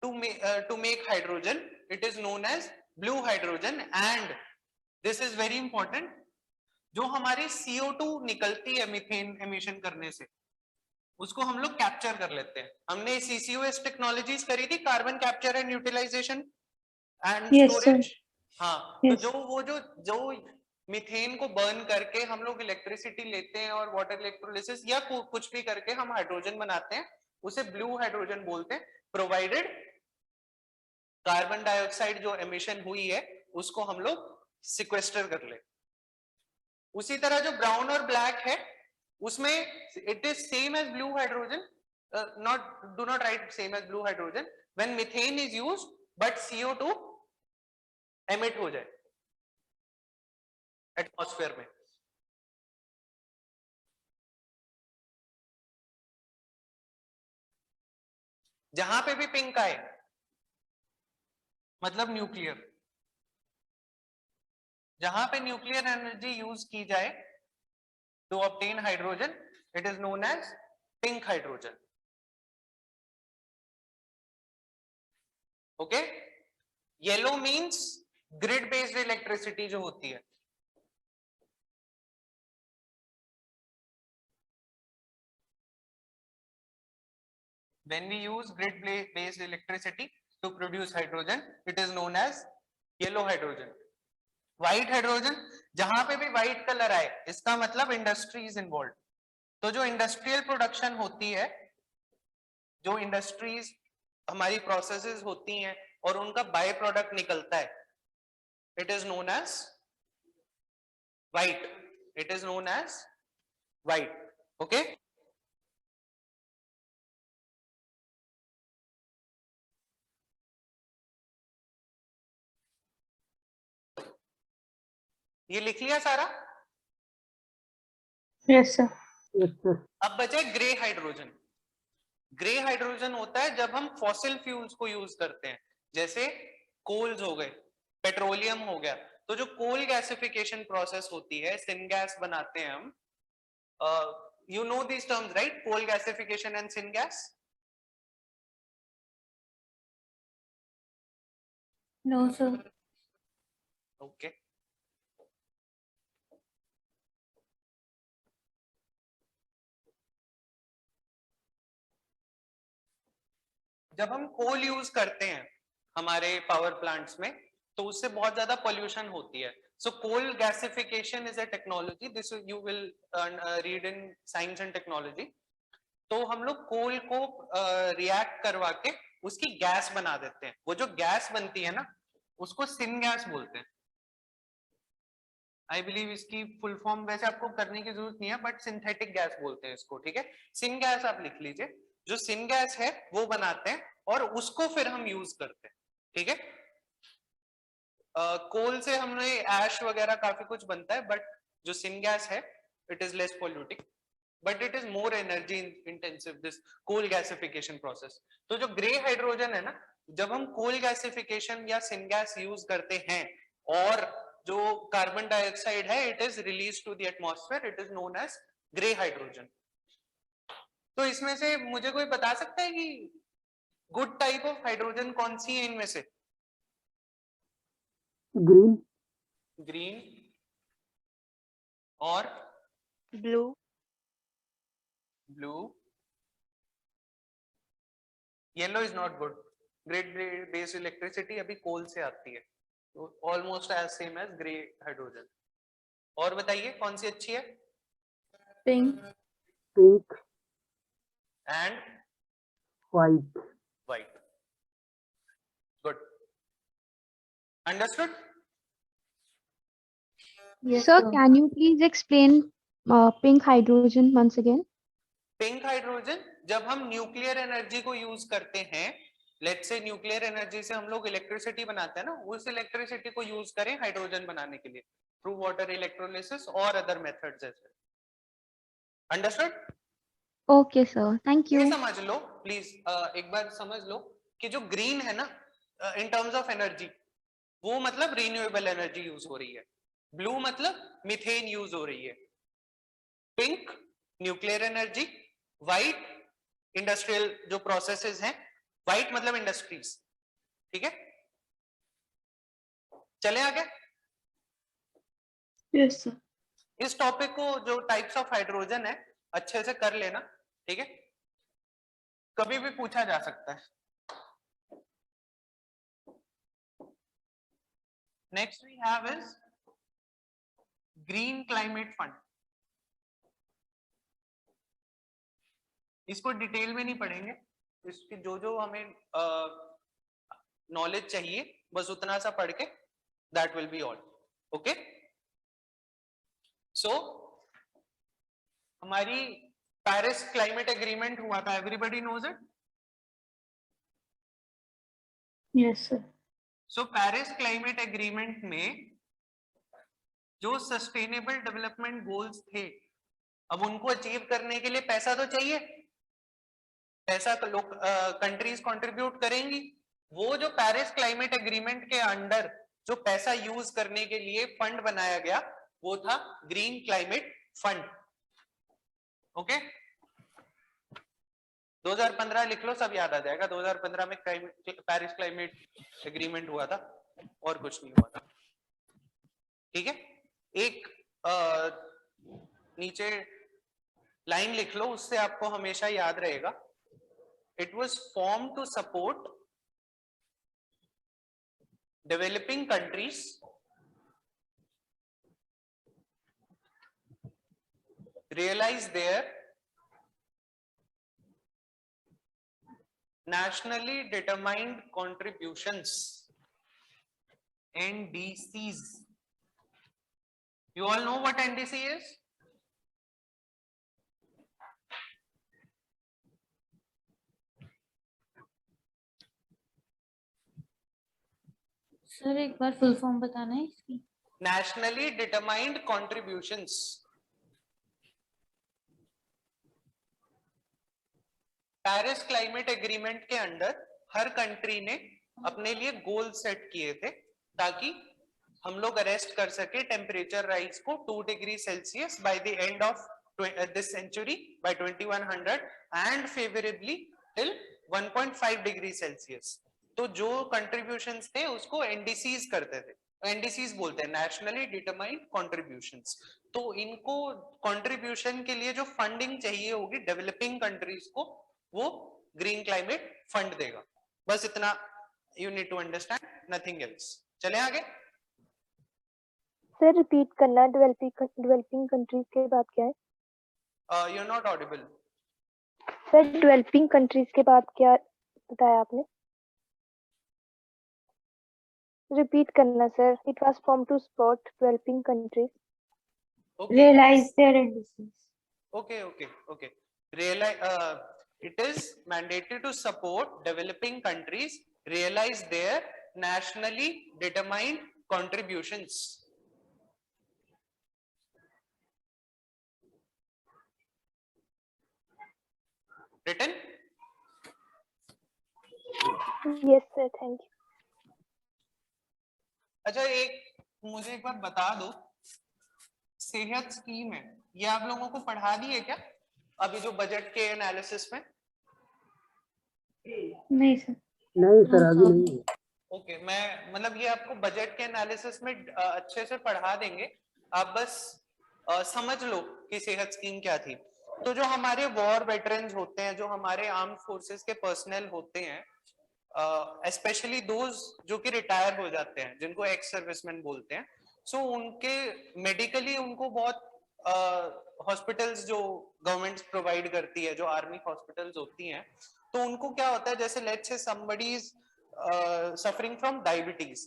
to make hydrogen, it is known as blue hydrogen. And this is very important, जो हमारी CO2 निकलती है मीथेन एमिशन करने से, उसको हम लोग कैप्चर कर लेते हैं. हमने CCUS टेक्नोलॉजीज करी थी, carbon capture and utilisation and Yes, sir. Storage. हाँ, Yes. तो जो मीथेन को बर्न करके हम लोग इलेक्ट्रिसिटी लेते हैं और वाटर इलेक्ट्रोलिसिस या कुछ भी करके हम हाइड्रोजन बनाते हैं, उसे ब्लू हाइड्रोजन बोलते हैं, प्रोवाइडेड कार्बन डाइऑक्साइड जो एमिशन हुई है उसको हम लोग सिक्वेस्टर कर ले. उसी तरह जो ब्राउन और ब्लैक है, उसमें it is same as blue hydrogen, do not write same as blue hydrogen when methane is used but CO2 emit हो जाए एटमॉस्फेयर में. जहां पे भी पिंक आए मतलब न्यूक्लियर, जहां पे न्यूक्लियर एनर्जी यूज की जाए to obtain hydrogen, it is known as pink hydrogen. Okay, yellow means grid based electricity जो होती है. When we use grid based electricity to produce hydrogen, it is known as yellow hydrogen. White hydrogen, जहां पे भी white colour आए, इसका मतलब industry is involve. तो जो इंडस्ट्रियल प्रोडक्शन होती है, जो इंडस्ट्रीज हमारी प्रोसेसेस होती हैं और उनका बाय प्रोडक्ट निकलता है, it is known as white. It is known as white. Okay. ये लिख लिया सारा? Yes, sir. अब बचे ग्रे हाइड्रोजन. ग्रे हाइड्रोजन होता है जब हम फॉसिल फ्यूल्स को यूज करते हैं, जैसे कोल्स हो गए, पेट्रोलियम हो गया. तो जो कोल गैसिफिकेशन प्रोसेस होती है, सिनगैस बनाते हैं हम. You know these terms right, coal gasification and syngas. No, sir. Okay, जब हम कोल यूज करते हैं हमारे पावर प्लांट्स में, तो उससे बहुत ज्यादा पोल्यूशन होती है. So coal gasification is a technology, this you will read in science and technology. तो हम लोग कोल को रिएक्ट करवा के उसकी गैस बना देते हैं. वो जो गैस बनती है ना, उसको सिन गैस बोलते हैं. आई बिलीव इसकी फुल फॉर्म वैसे आपको करने की जरूरत नहीं है, बट सिंथेटिक गैस बोलते हैं इसको, ठीक है। सिन गैस आप लिख लीजिए, जो सिन गैस है वो बनाते हैं और उसको फिर हम यूज करते हैं, ठीक है। कोल से हमने ऐश वगैरह काफी कुछ बनता है, बट जो सिन गैस है it is less polluting, but it is more energy intensive, this coal gasification process. तो जो ग्रे हाइड्रोजन है ना, जब हम कोल गैसिफिकेशन या सिन गैस यूज करते हैं और जो कार्बन डाइऑक्साइड है it is release to the atmosphere, it is known as grey hydrogen. तो इसमें से मुझे कोई बता सकता है कि गुड टाइप ऑफ हाइड्रोजन कौन सी है इनमें से? ग्रीन, ग्रीन और blue, blue. Yellow is not good. Grid based electricity अभी कोल से आती है, तो almost as same as grey hydrogen. और बताइए कौन सी अच्छी है? Pink, pink, and white. White. Good, understood. yes Sir, sir. can you please explain pink hydrogen once again? Pink hydrogen जब हम न्यूक्लियर एनर्जी को यूज करते हैं, लेट्स से न्यूक्लियर एनर्जी से हम लोग इलेक्ट्रिसिटी बनाते हैं ना, उस इलेक्ट्रिसिटी को यूज करें हाइड्रोजन बनाने के लिए थ्रू वाटर इलेक्ट्रोलिसिस और other methods as well. Understood. Okay, sir. Thank ये you. समझ लो प्लीज, एक बार समझ लो कि जो ग्रीन है ना इन टर्म्स ऑफ एनर्जी, वो मतलब रिन्यूएबल एनर्जी यूज हो रही है, ब्लू मतलब मीथेन यूज हो रही है, pink nuclear energy, white industrial जो प्रोसेसेस हैं, व्हाइट मतलब इंडस्ट्रीज, ठीक है। चले आगे। Yes, sir. इस टॉपिक को जो टाइप्स ऑफ हाइड्रोजन है अच्छे से कर लेना, ठीक है, कभी भी पूछा जा सकता है। Next we have is green climate fund. इसको डिटेल में नहीं पढ़ेंगे, इसकी जो हमें नॉलेज चाहिए बस उतना सा पढ़ के that will be all, okay. So हमारी पेरिस क्लाइमेट एग्रीमेंट हुआ था, everybody knows it. Yes, sir. So Paris climate agreement में जो सस्टेनेबल डेवलपमेंट गोल्स थे, अब उनको अचीव करने के लिए पैसा तो चाहिए, पैसा लोग कंट्रीज कंट्रीब्यूट करेंगी। वो जो पेरिस क्लाइमेट एग्रीमेंट के अंडर जो पैसा यूज करने के लिए फंड बनाया गया वो था ग्रीन क्लाइमेट फंड, ओके। 2015 लिख लो, सब याद आ जाएगा। 2015 में पेरिस क्लाइमेट एग्रीमेंट हुआ था और कुछ नहीं हुआ था, ठीक है। एक नीचे लाइन लिख लो, उससे आपको हमेशा याद रहेगा। It was formed to support developing countries realize their nationally determined contributions, NDCs. You all know what NDC is? Sir एक बार फुल फॉर्म बताना है इसकी। Nationally determined contributions. Paris climate agreement के अंडर हर कंट्री ने अपने लिए goal set किए थे ताकि हम लोग अरेस्ट कर सके टेम्परेचर राइज को 2 degree Celsius by the end of this century by 2100 and favourably till 1.5 degree Celsius. तो जो कंट्रीब्यूशंस थे उसको एनडीसीज करते थे, एनडीसीज बोलते हैं नेशनली डिटरमाइंड कंट्रीब्यूशंस। तो इनको कंट्रीब्यूशन के लिए जो फंडिंग चाहिए होगी डेवलपिंग कंट्रीज को, वो ग्रीन क्लाइमेट फंड देगा। बस इतना you need to understand, nothing else. चले आगे। सर रिपीट करना, डेवलपिंग कंट्रीज के बाद क्या है? You are not audible. Sir developing countries के बाद क्या बताया आपने? रिपीट करना sir. It was formed to support developing countries. Okay. Realize their indices. Okay. It is mandated to support developing countries realize their nationally determined contributions. Written? Yes sir, thank you. अच्छा, मुझे एक बार बता दो, सेहत scheme है, ये आप लोगों को पढ़ा दी है क्या अभी जो बजट के एनालिसिस में? नहीं सर. नहीं सर, अभी नहीं। ओके, मैं मतलब ये आपको बजट के एनालिसिस में अच्छे से पढ़ा देंगे, आप बस समझ लो कि सेहत स्कीम क्या थी। तो जो हमारे वॉर वेटरन्स होते हैं, जो हमारे आर्म फोर्सेस के पर्सनल होते हैं, स्पेशली दोज जो कि रिटायर हो जाते हैं, जिनको एक्स सर्विसमैन बोलते हैं, सो उनके मेडिकली उनको बहुत हॉस्पिटल्स जो गवर्नमेंट प्रोवाइड करती है, जो आर्मी हॉस्पिटल्स होती हैं, तो उनको क्या होता है, जैसे let's say somebody is suffering from diabetes,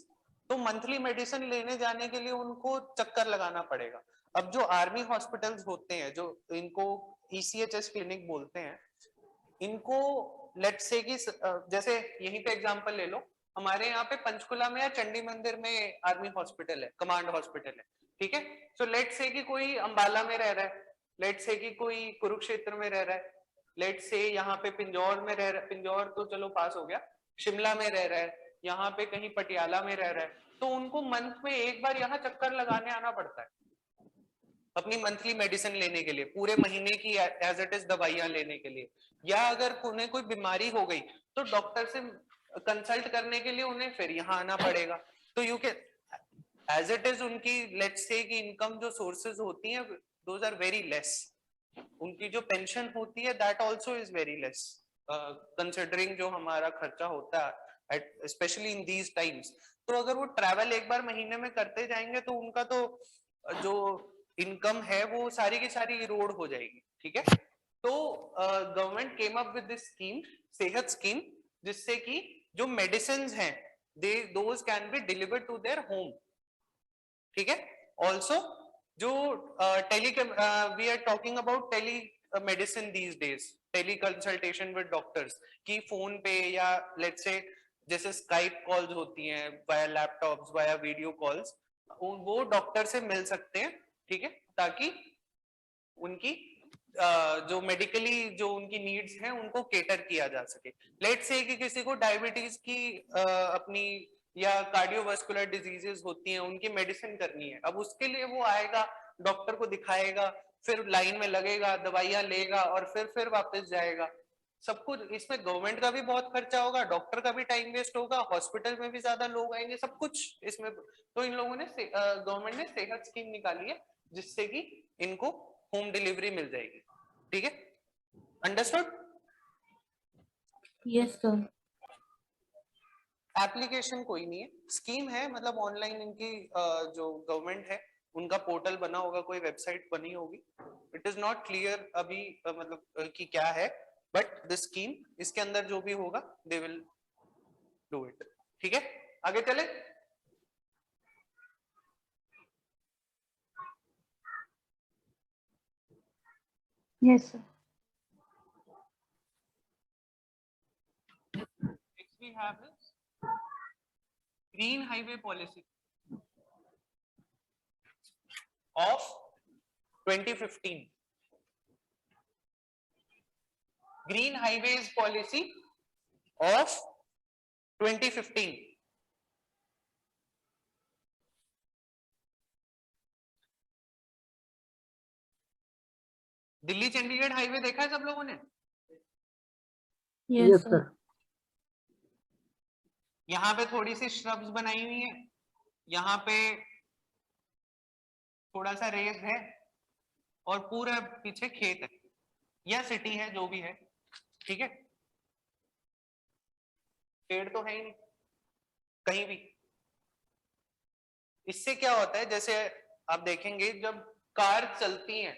तो मंथली मेडिसिन लेने जाने के लिए उनको चक्कर लगाना पड़ेगा। अब जो आर्मी हॉस्पिटल्स होते हैं, जो इनको ECHS क्लिनिक बोलते हैं, इनको लेट्स से कि जैसे यहीं पे एग्जांपल ले लो, हमारे यहाँ पे पंचकुला में या चंडी मंदिर में आर्मी हॉस्पिटल है, कमांड हॉस्पिटल है, ठीक है। सो लेट्स से कि कोई अंबाला में रह रहा है, लेट्स से कि कोई कुरुक्षेत्र में रह रहा है, लेट्स से यहाँ पे पिंजौर में रह रहा है, पिंजौर तो चलो पास हो गया, शिमला में रह रहा है, यहाँ पे कहीं पटियाला में रह रहा है, तो उनको मंथ में एक बार यहाँ चक्कर लगाने आना पड़ता है अपनी मंथली मेडिसिन लेने के लिए, पूरे महीने की एज इट इज दवाइयां लेने के लिए। या अगर उन्हें कोई बीमारी हो गई तो डॉक्टर से कंसल्ट करने के लिए उन्हें फिर यहाँ आना पड़ेगा। तो you can as it is उनकी लेट्स से कि इनकम जो सोर्सेज होती हैं दोज आर वेरी लेस, उनकी जो पेंशन होती है that also is very less considering जो हमारा खर्चा होता है स्पेशली इन दीज टाइम्स। तो अगर वो ट्रैवल एक बार महीने में करते जाएंगे तो उनका तो जो इनकम है वो सारी की सारी इरोड हो जाएगी, ठीक है। तो government came up with this scheme, Sehat scheme, जिससे कि जो मेडिसिन हैं they those can be delivered to their home, ठीक है। ऑल्सो जो tele we are talking about telemedicine these days, teleconsultation with doctors की फोन पे या लेट्स से जैसे स्काइप कॉल्स होती हैं via laptops, via video calls, वो डॉक्टर से मिल सकते हैं, ठीक है, ताकि उनकी जो मेडिकली जो उनकी नीड्स हैं उनको केटर किया जा सके। लेट्स से कि किसी को डायबिटीज की अपनी या कार्डियोवास्कुलर डिजीजेस होती हैं, उनकी मेडिसिन करनी है, अब उसके लिए वो आएगा, डॉक्टर को दिखाएगा, फिर लाइन में लगेगा, दवाइयां लेगा और फिर वापस जाएगा। सब कुछ इसमें गवर्नमेंट का भी बहुत खर्चा होगा, डॉक्टर का भी टाइम वेस्ट होगा, हॉस्पिटल में भी ज्यादा लोग आएंगे, सब कुछ इसमें। तो इन लोगों ने गवर्नमेंट ने सेहत स्कीम निकाली है जिससे कि इनको होम डिलीवरी मिल जाएगी, ठीक है। अंडरस्टूड? Yes sir. एप्लीकेशन कोई नहीं है, स्कीम है, मतलब ऑनलाइन इनकी जो गवर्नमेंट है उनका पोर्टल बना होगा, कोई वेबसाइट बनी होगी। इट इज नॉट क्लियर अभी मतलब कि क्या है, बट द स्कीम, इसके अंदर जो भी होगा दे विल डू इट, ठीक है। आगे चले। Yes sir. Next we have is Green Highway Policy of 2015. Green Highways Policy of 2015. Delhi Chandigarh highway देखा है सब लोगों ने? Yes sir. यहाँ पे थोड़ी सी श्रब्स बनाई हुई है, यहाँ पे थोड़ा सा रेस है और पूरा पीछे खेत है या सिटी है, जो भी है, ठीक है। पेड़ तो है ही नहीं कहीं भी। इससे क्या होता है, जैसे आप देखेंगे जब कार चलती हैं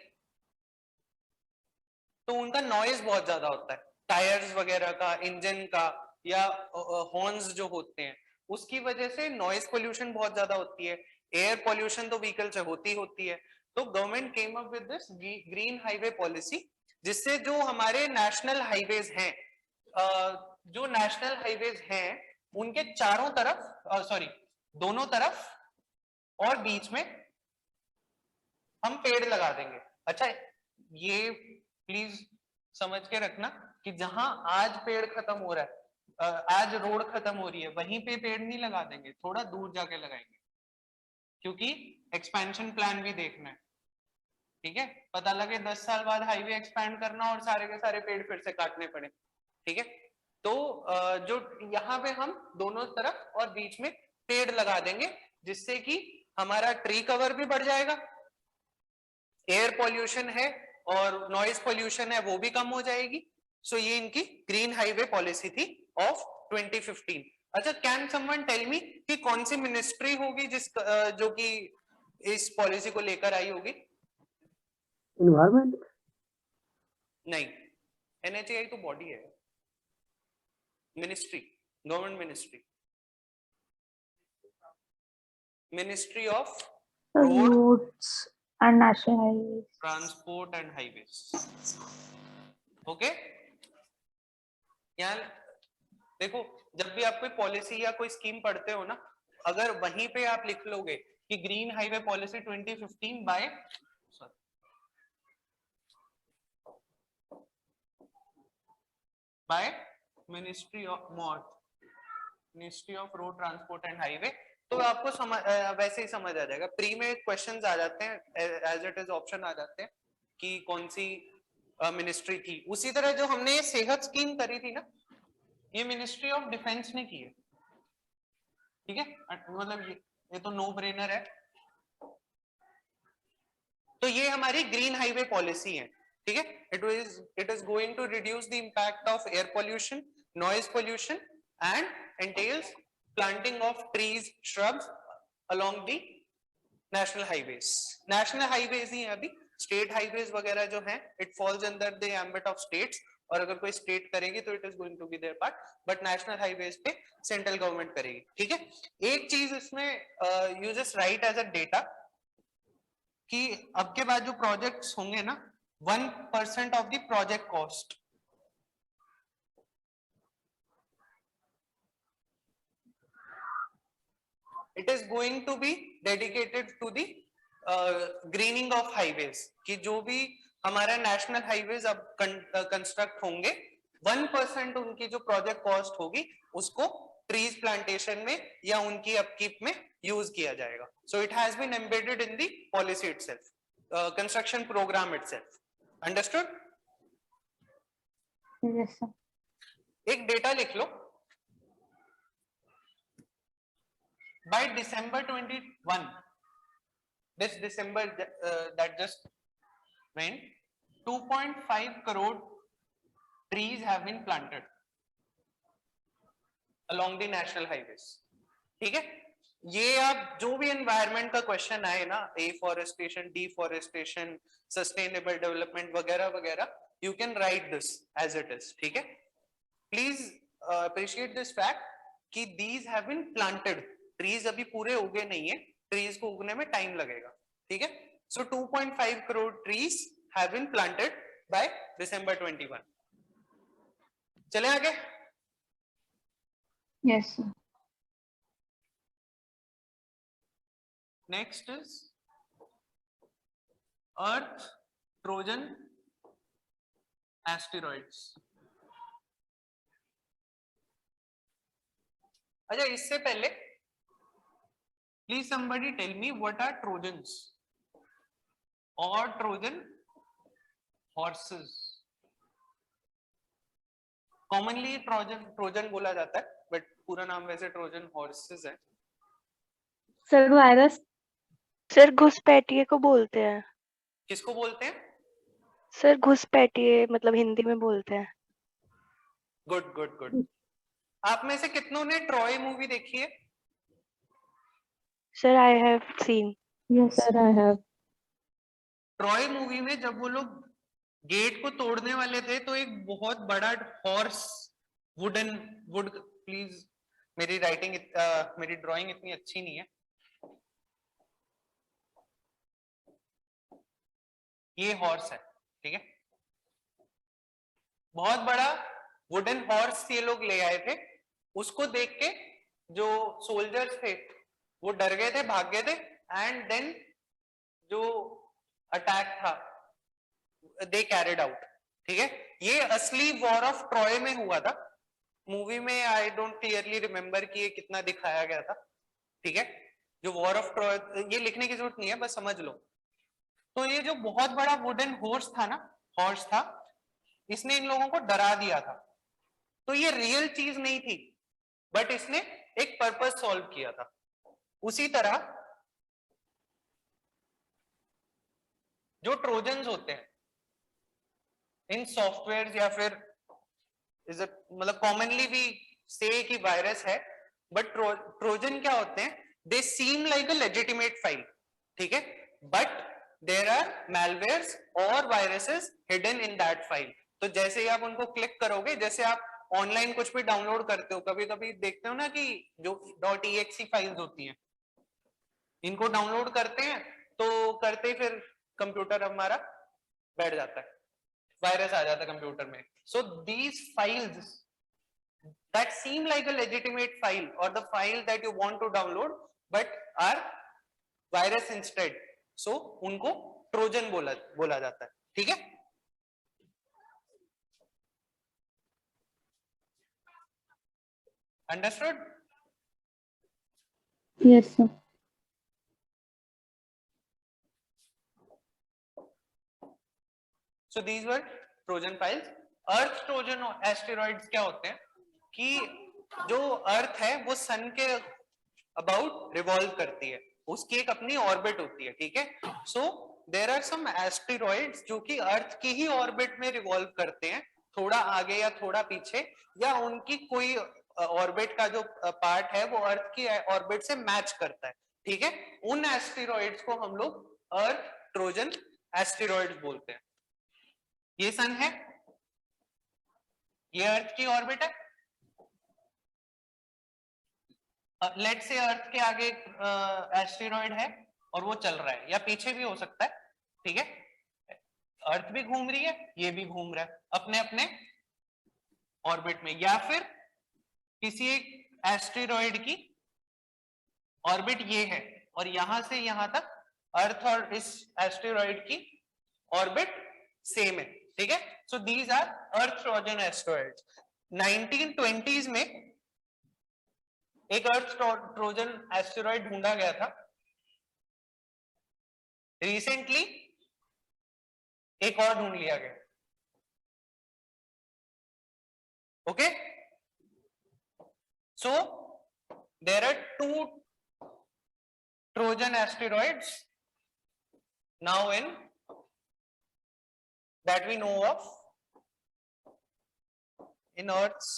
तो उनका नॉइज बहुत ज्यादा होता है, टायर्स वगैरह का, इंजन का, या हॉर्न्स जो होते हैं उसकी वजह से नॉइज पोल्यूशन बहुत ज्यादा होती है, एयर पोल्यूशन तो व्हीकल से होती है। तो government came up with this green highway policy, जिससे जो हमारे नेशनल हाईवेज हैं, जो नेशनल हाईवेज हैं उनके चारों तरफ, सॉरी दोनों तरफ और बीच में हम पेड़ लगा देंगे। अच्छा, ये प्लीज समझ के रखना कि जहां आज पेड़ खत्म हो रहा है, आज रोड खत्म हो रही है, वहीं पे पेड़ नहीं लगा देंगे, थोड़ा दूर जाके लगाएंगे, क्योंकि एक्सपेंशन प्लान भी देखना है। ठीक है, पता लगे 10 साल बाद हाईवे एक्सपैंड करना और सारे के सारे पेड़ फिर से काटने पड़े। ठीक है, तो जो यहाँ पे हम दोनों तरफ और बीच में पेड़ लगा देंगे, जिससे कि हमारा ट्री कवर भी बढ़ जाएगा, एयर पॉल्यूशन है और नॉइज पॉल्यूशन है वो भी कम हो जाएगी। सो ये इनकी ग्रीन हाईवे पॉलिसी थी ऑफ 2015। अच्छा, कैन समवन टेल मी कि कौन सी मिनिस्ट्री होगी जो कि इस पॉलिसी को लेकर आई होगी? Environment. नहीं, NHAI तो बॉडी है, ministry, government ministry, ministry of road roads and national highways. Transport and highways. Okay, यार देखो, जब भी आप कोई पॉलिसी या कोई स्कीम पढ़ते हो ना, अगर वहीं पे आप लिख लोगे कि green highway policy 2015 by ministry of road transport and highway, तो आपको वैसे ही समझ आ जाएगा। प्री में क्वेश्चंस आ जाते हैं, एज इट इज ऑप्शन आ जाते हैं कि कौन सी मिनिस्ट्री थी। उसी तरह जो हमने ये सेहत स्कीम करी थी ना, ये मिनिस्ट्री ऑफ डिफेंस ने की है। ठीक है, मतलब ये तो नो ब्रेनर है। तो ये हमारी ग्रीन हाईवे पॉलिसी है। ठीक है, it is going to reduce the impact of air pollution, noise pollution and entails planting of trees, shrubs along the national highways. National highways ही है अभी, state highways वगैरह जो हैं, it falls under the ambit of states, और अगर कोई state करेगी तो it is going to be their part, but national highways पे central government करेगी। ठीक है, एक चीज इसमें you just write as a data कि अब के बाद जो projects होंगे ना, 1% of the project cost, it is going to be dedicated to the greening of highways, कि जो भी हमारा नेशनल हाईवेज अब कंस्ट्रक्ट होंगे, 1% उनकी जो प्रोजेक्ट कॉस्ट होगी उसको ट्रीज प्लांटेशन में या उनकी अपकीप में यूज किया जाएगा। So it has been embedded in the policy itself, construction programme itself. Understood? Yes, sir. एक डेटा लिख लो, by December 21, this December that just went, 2.5 crore trees have been planted along the national highways. ठीक है, ये आप जो भी environment का क्वेश्चन आए ना, एफॉरेस्टेशन, डिफॉरेस्टेशन, सस्टेनेबल डेवलपमेंट वगैरह वगैरह, you can write this as it is. ठीक है, प्लीज अप्रिशिएट दिस फैक्ट कि these have been planted. Trees अभी पूरे उगे नहीं है, ट्रीज को उगने में टाइम लगेगा। ठीक है, so 2.5 crore trees have been planted by December 21। चले आगे। Yes, sir. Next is Earth Trojan asteroids. अच्छा, इससे पहले please somebody tell me what are Trojans or Trojan horses? Commonly Trojan बोला जाता है, but पूरा नाम वैसे Trojan horses है। सर वायरस, सर घुसपैठिए को बोलते हैं। किसको बोलते हैं? सर घुसपैठिए मतलब हिंदी में बोलते हैं। Good good good. आप में से कितनों ने ट्रॉय मूवी देखी है? Sir I have seen. Yes, sir I have. Troy movie में जब वो लोग गेट को तोड़ने वाले थे तो एक बहुत बड़ा हॉर्स, वुड प्लीज मेरी राइटिंग मेरी ड्राइंग इतनी अच्छी नहीं है। ये हॉर्स है, ठीक है, बहुत बड़ा वुडन हॉर्स ये लोग ले आए थे। उसको देख के जो सोल्जर्स थे वो डर गए थे, भाग गए थे, एंड देन जो अटैक था दे कैरिड आउट, ठीक है। ये असली वॉर ऑफ ट्रॉय में हुआ था। मूवी में आई डोंट क्लियरली रिमेम्बर कि ये कितना दिखाया गया था, ठीक है। जो वॉर ऑफ ट्रॉय, ये लिखने की जरूरत नहीं है, बस समझ लो। तो ये जो बहुत बड़ा वुडन हॉर्स था ना, हॉर्स था, इसने इन लोगों को डरा दिया था। तो ये रियल चीज नहीं थी, बट इसने एक पर्पस सॉल्व किया था। उसी तरह जो ट्रोजन्स होते हैं इन सॉफ्टवेयर या फिर इज मतलब कॉमनली भी से कि वायरस है, बट ट्रोजन क्या होते हैं? They seem like a legitimate file, ठीक है, बट देयर आर मैलवेयर्स और viruses hidden in that file. तो जैसे ही आप उनको क्लिक करोगे, जैसे आप ऑनलाइन कुछ भी डाउनलोड करते हो, कभी कभी देखते हो ना कि जो .exe फाइल्स होती हैं, इनको डाउनलोड करते हैं तो करते फिर कंप्यूटर हमारा बैठ जाता है, वायरस आ जाता है कंप्यूटर में। So these files that seem like a legitimate file or the file that you want to download but are virus instead, so उनको ट्रोजन बोला जाता है, ठीक है। Understood? Yes, sir. So these were Trojan files. Earth Trojan और asteroids क्या होते हैं कि जो अर्थ है वो सन के अबाउट रिवॉल्व करती है, उसकी एक अपनी ऑर्बिट होती है, ठीक है। So there are some asteroids जो कि अर्थ की ही ऑर्बिट में रिवॉल्व करते हैं, थोड़ा आगे या थोड़ा पीछे, या उनकी कोई ऑर्बिट का जो पार्ट है वो अर्थ की ऑर्बिट से मैच करता है, ठीक है। उन एस्टेरॉइड्स को हम लोग अर्थ ट्रोजन एस्टेरॉइड्स बोलते हैं। ये सन है, ये अर्थ की ऑर्बिट है। लेट से अर्थ के आगे एस्टेरॉइड है और वो चल रहा है, या पीछे भी हो सकता है, ठीक है। अर्थ भी घूम रही है, ये भी घूम रहा है अपने अपने ऑर्बिट में, या फिर किसी एक एस्टेरॉइड की ऑर्बिट ये है और यहां से यहां तक अर्थ और इस एस्टेरॉइड की ऑर्बिट सेम है, ठीक है। So these are Earth Trojan asteroids. 1920s में एक अर्थ ट्रोजन एस्टेरॉइड ढूंढा गया था। रिसेंटली एक और ढूंढ लिया गया, okay. So there are 2 Trojan asteroids now in that we know of in Earth's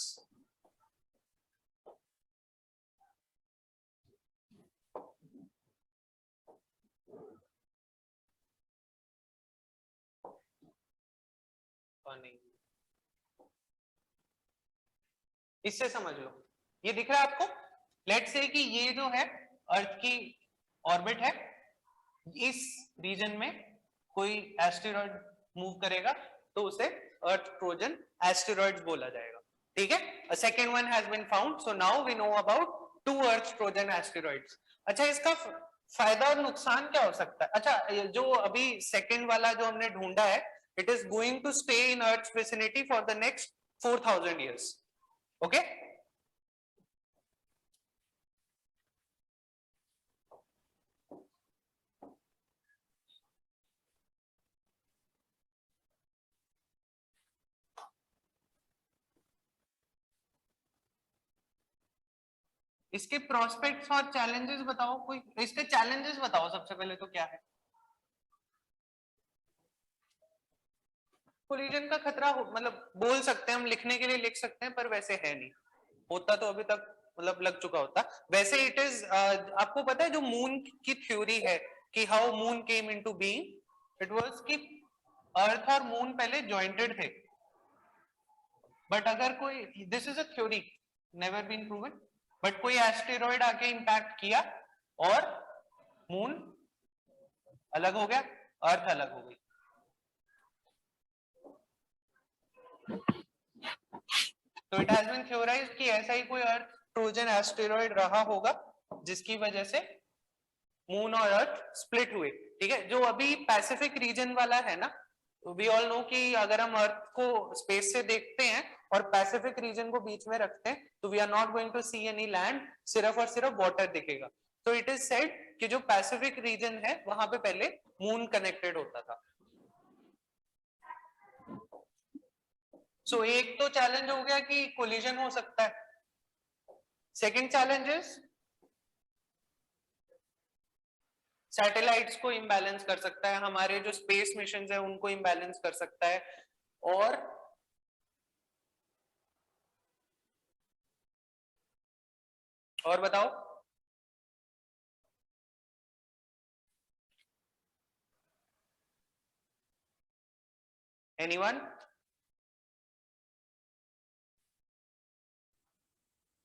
नहीं, इससे समझ लो, ये दिख रहा है आपको। लेट्स से कि ये जो है अर्थ की ऑर्बिट है, इस रीजन में कोई एस्टेरॉइड मूव करेगा तो उसे अर्थ ट्रोजन एस्टेरॉइड्स बोला जाएगा, ठीक है। A second one has been found, so now we know about 2 Earth Trojan asteroids. अच्छा, इसका फायदा और नुकसान क्या हो सकता है? अच्छा, जो अभी सेकंड वाला जो हमने ढूंढा है, it is going to stay in Earth vicinity for the next 4000 years, okay. इसके प्रोस्पेक्ट्स और चैलेंजेस बताओ, कोई इसके चैलेंजेस बताओ सबसे पहले तो क्या है? कोलिजन का खतरा मतलब बोल सकते हैं हम, लिखने के लिए लिख सकते हैं, पर वैसे है नहीं, होता तो अभी तक मतलब लग चुका होता। वैसे इट इज, आपको पता है जो मून की थ्योरी है कि how moon came into being, it was कि अर्थ और मून पहले जॉइंटेड थे, बट अगर कोई, this is a theory, never been proven, but कोई एस्टेरॉइड आके इंपैक्ट किया और मून अलग हो गया, अर्थ अलग हो गई। तो इट हैज बीन थ्योराइज्ड कि ऐसा ही कोई अर्थ ट्रोजन एस्टेरॉइड रहा होगा जिसकी वजह से मून और अर्थ स्प्लिट हुए। ठीक है, जो अभी पैसिफिक रीजन वाला है ना, वी ऑल नो कि अगर हम अर्थ को स्पेस से देखते हैं और पैसिफिक रीजन को बीच में रखते हैं तो we are not going to see any land, सिर्फ और सिर्फ वाटर दिखेगा। तो इट इज सेड कि जो पैसिफिक रीजन है वहां पे पहले मून कनेक्टेड होता था। सो एक तो चैलेंज हो गया कि कोलिजन हो सकता है। सेकंड चैलेंज इज सैटेलाइट्स को इम्बैलेंस कर सकता है, हमारे जो स्पेस मिशंस है उनको इम्बैलेंस कर सकता है। और बताओ, anyone?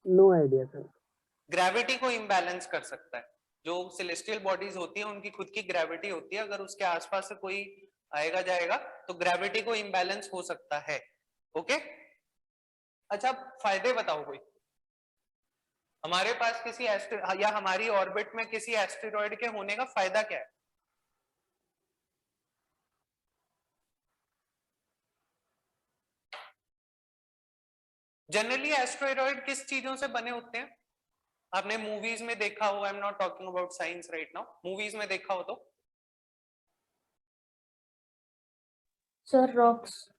No idea sir. Gravity को इम्बैलेंस कर सकता है। जो सेलेस्टियल बॉडीज होती है उनकी खुद की ग्रेविटी होती है, अगर उसके आसपास से कोई आएगा जाएगा तो ग्रेविटी को इम्बैलेंस हो सकता है। ओके, अच्छा फायदे बताओ कोई। हमारे पास किसी या हमारी ऑर्बिट में किसी एस्टेरॉइड के होने का फायदा क्या है? जनरली एस्टेरॉइड किस चीजों से बने होते हैं? आपने मूवीज में देखा हो, I am not talking about science right now, movies में देखा हो तो? Sir rocks.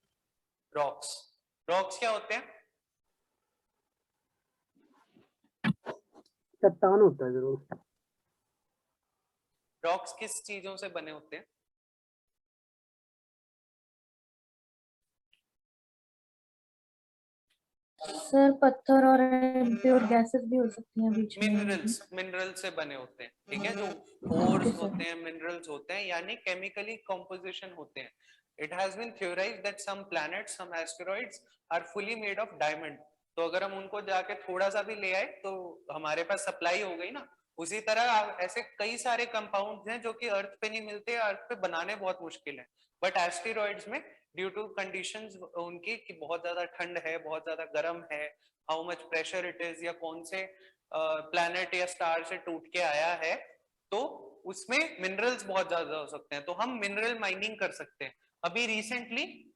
रॉक्स, रॉक्स क्या होते हैं? चट्टान होता है जरूर। रॉक्स किस चीजों से बने होते हैं? सर पत्थर और इम्प्योर गैसेस भी हो सकती हैं बीच में। मिनरल्स, मिनरल्स से बने होते हैं। ठीक है, जो ओर्स होते हैं, मिनरल्स होते हैं, यानी केमिकली कंपोजिशन होते हैं। It has been theorized that some planets, some asteroids are fully made of diamond. तो अगर हम उनको जाके थोड़ा सा भी ले आए तो हमारे पास सप्लाई हो गई ना। उसी तरह ऐसे कई सारे कंपाउंड्स हैं जो कि अर्थ पे नहीं मिलते, अर्थ पे बनाने बहुत मुश्किल है, बट एस्टेरॉइड्स में ड्यू टू कंडीशंस उनकी कि बहुत ज्यादा ठंड है, बहुत ज्यादा गर्म है, how much pressure it is, या कौन से प्लैनेट या स्टार से टूट के आया है, तो उसमें मिनरल्स बहुत ज्यादा हो सकते हैं। तो हम मिनरल माइनिंग कर सकते हैं। अभी रिसेंटली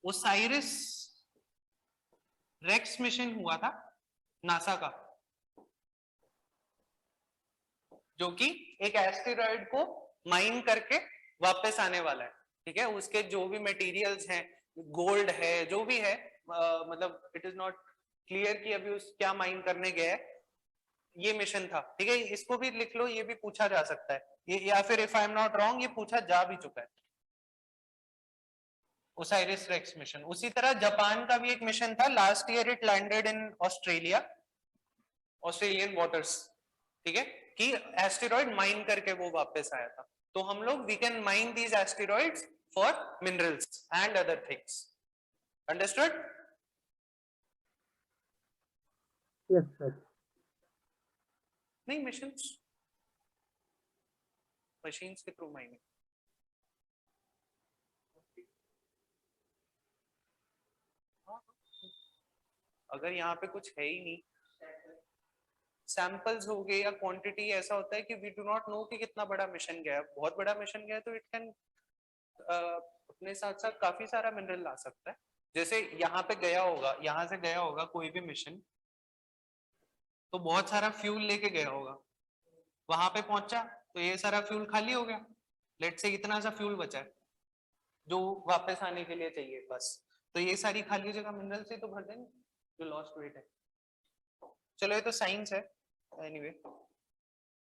ओसाइरिस रेक्स मिशन हुआ था नासा का, जो कि एक एस्टेरॉइड को माइन करके वापस आने वाला है। ठीक है, उसके जो भी मटेरियल्स हैं, गोल्ड है, जो भी है, मतलब इट इज नॉट क्लियर कि अभी उस क्या माइन करने गया है, ये मिशन था। ठीक है, इसको भी लिख लो, ये भी पूछा जा सकता है ये, या फिर if I am not wrong ये पूछा जा भी चुका है, ओसाइरिस रेक्स मिशन। उसी तरह जापान का भी एक मिशन था, last year it landed in Australia, Australian waters. ठीक है, कि एस्टेरॉइड माइन करके वो वापस आया था। तो हम लोग we can mine these asteroids for minerals and other things. Understood? Yes sir. नहीं, मिशंस, मशीन्स के थ्रू माइनिंग। अगर यहाँ पे कुछ है ही नहीं, सैंपल्स हो गए या क्वांटिटी, ऐसा होता है कि वी डू नॉट नो कि कितना बड़ा मिशन गया है। बहुत बड़ा मिशन गया है तो इट कैन अपने साथ साथ काफी सारा मिनरल ला सकता है। जैसे यहाँ पे गया होगा, यहाँ से गया होगा कोई भी मिशन, तो बहुत सारा फ्यूल लेके गया होगा, वहां पे पहुंचा तो ये सारा फ्यूल खाली हो गया, लेट से इतना सा फ्यूल बचा है जो वापस आने के लिए चाहिए बस, तो ये सारी खाली जगह मिनरल से तो भर देंगे जो लॉस्ट वेट है। चलो ये तो साइंस है। Anyway,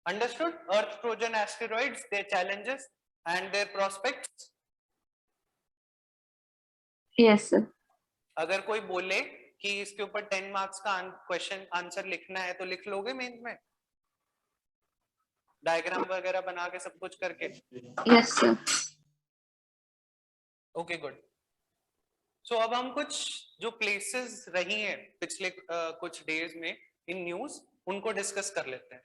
understood earth Trojan asteroids, their challenges and their prospects? Yes sir. अगर कोई बोले कि इसके ऊपर 10 मार्क्स का क्वेश्चन आंसर लिखना है तो लिख लोगे मेंस में, डायग्राम वगैरह बना के सब कुछ करके? Yes sir. Okay good. So अब हम कुछ जो प्लेसेस रही हैं पिछले कुछ डेज में इन न्यूज, उनको डिस्कस कर लेते हैं।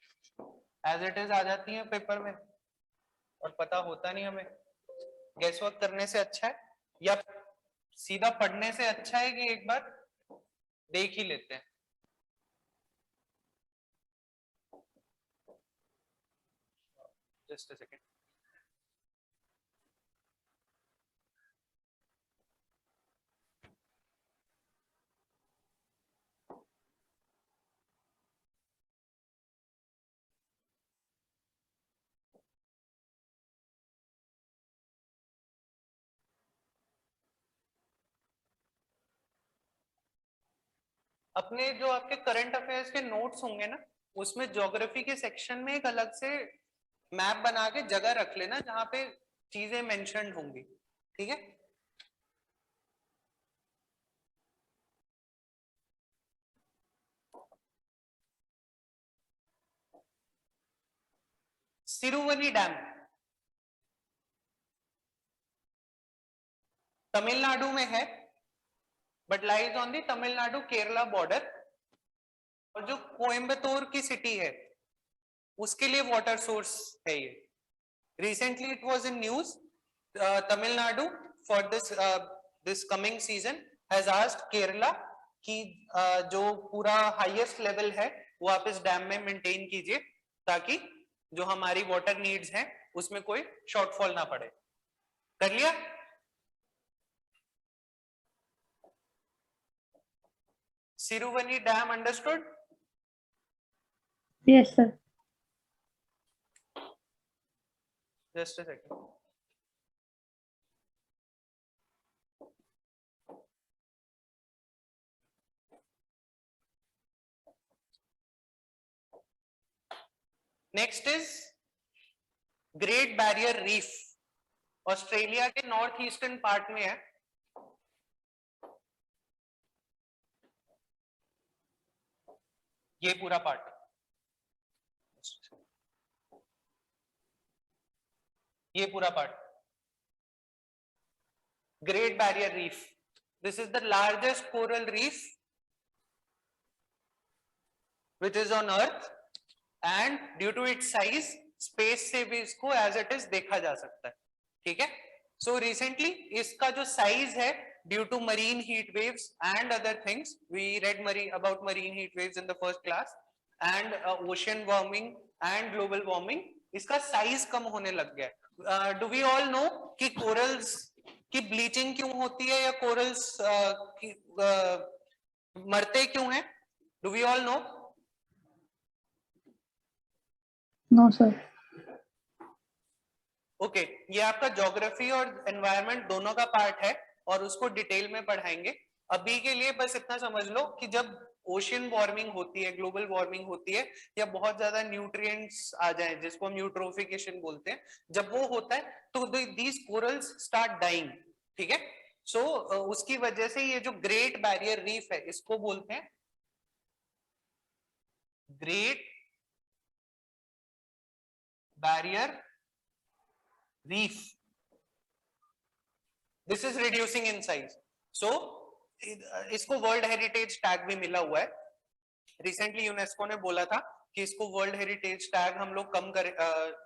एज इट इज आ जाती है पेपर में और पता होता नहीं हमें। गैस वर्क करने से अच्छा है या सीधा पढ़ने से अच्छा है कि एक बार देख ही लेते हैं। Just a second. अपने जो आपके करंट अफेयर्स के नोट्स होंगे ना, उसमें ज्योग्राफी के सेक्शन में एक अलग से मैप बना के जगह रख लेना जहां पे चीजें मेंशन्ड होंगी, ठीक है। सिरुवनी डैम तमिलनाडु में है, but lies on the Tamil Nadu Kerala border. और जो कोयम्बतूर की सिटी है उसके लिए वाटर सोर्स है ये। Recently it was in news, Tamil Nadu for this coming season has asked Kerala कि जो पूरा हाईएस्ट लेवल है वो आप इस डैम में मेंटेन कीजिए ताकि जो हमारी वाटर नीड्स हैं उसमें कोई शॉर्टफॉल ना पड़े। कर लिया? Siruvani dam understood? Yes, sir. Just a second. Next is great barrier reef. Australia के नॉर्थ ईस्टर्न पार्ट में है। ये पूरा पार्ट, ये पूरा part great barrier reef. This is the largest coral reef which is on earth and due to its size space से भी इसको as it is देखा जा सकता है, ठीक है। So recently इसका जो size है due to marine heat waves and other things, we read about marine heat waves in the first class and ocean warming and global warming, इसका size कम होने लग गया। Do we all know कि corals की bleaching क्यों होती है या corals मरते क्यों हैं? Do we all know? No, sir. Okay ये आपका ज्योग्राफी और एनवायरनमेंट दोनों का पार्ट है और उसको डिटेल में पढ़ाएंगे। अभी के लिए बस इतना समझ लो कि जब ओशियन वार्मिंग होती है, ग्लोबल वार्मिंग होती है या बहुत ज्यादा न्यूट्रिएंट्स आ जाएं जिसको हम यूट्रोफिकेशन बोलते हैं, जब वो होता है तो दीज कोरल्स स्टार्ट डाइंग, ठीक है। सो उसकी वजह से ये जो ग्रेट बैरियर रीफ है इसको बोलते हैं great barrier reef. This is reducing in size. सो इसको वर्ल्ड हेरिटेज टैग भी मिला हुआ है। रिसेंटली यूनेस्को ने बोला था कि इसको वर्ल्ड हेरिटेज टैग हम लोग कम कर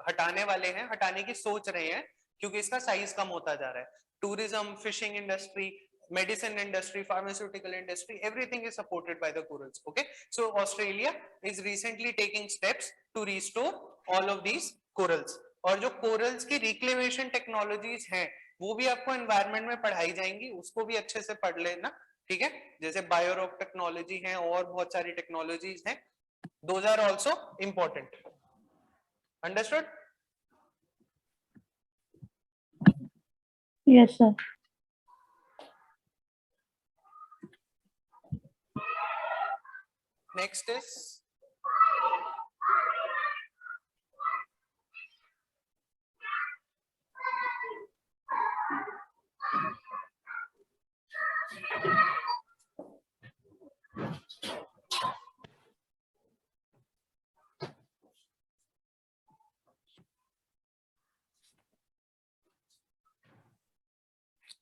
हटाने वाले हैं, हटाने की सोच रहे हैं क्योंकि इसका साइज कम होता जा रहा है। Tourism, fishing industry, medicine industry, pharmaceutical industry, everything is supported by the corals. Okay, so Australia is recently taking steps to restore all of these corals. और जो corals की reclamation technologies हैं वो भी आपको environment में पढ़ाई जाएंगी, उसको भी अच्छे से पढ़ लेना, ठीक है। जैसे बायोरॉक टेक्नोलॉजी है और बहुत सारी टेक्नोलॉजीज हैं, those are also important. Understood? Yes, sir. Next is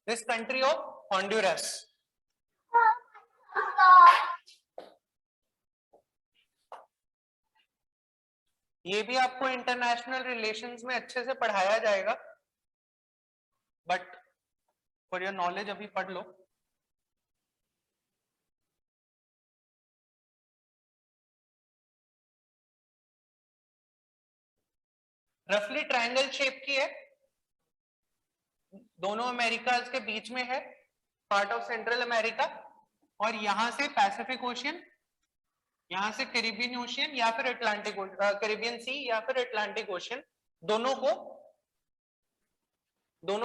this country of Honduras. ये भी आपको इंटरनेशनल रिलेशंस में अच्छे से पढ़ाया जाएगा, बट फॉर योर नॉलेज अभी पढ़ लो। रफली ट्रायंगल शेप की है, दोनों अमेरिकाज के बीच में है, पार्ट ऑफ सेंट्रल अमेरिका, और यहां से पैसिफिक ओशियन, यहां से कैरिबियन ओशियन या फिर अटलांटिक, कैरिबियन सी या फिर अटलांटिक ओशियन, दोनों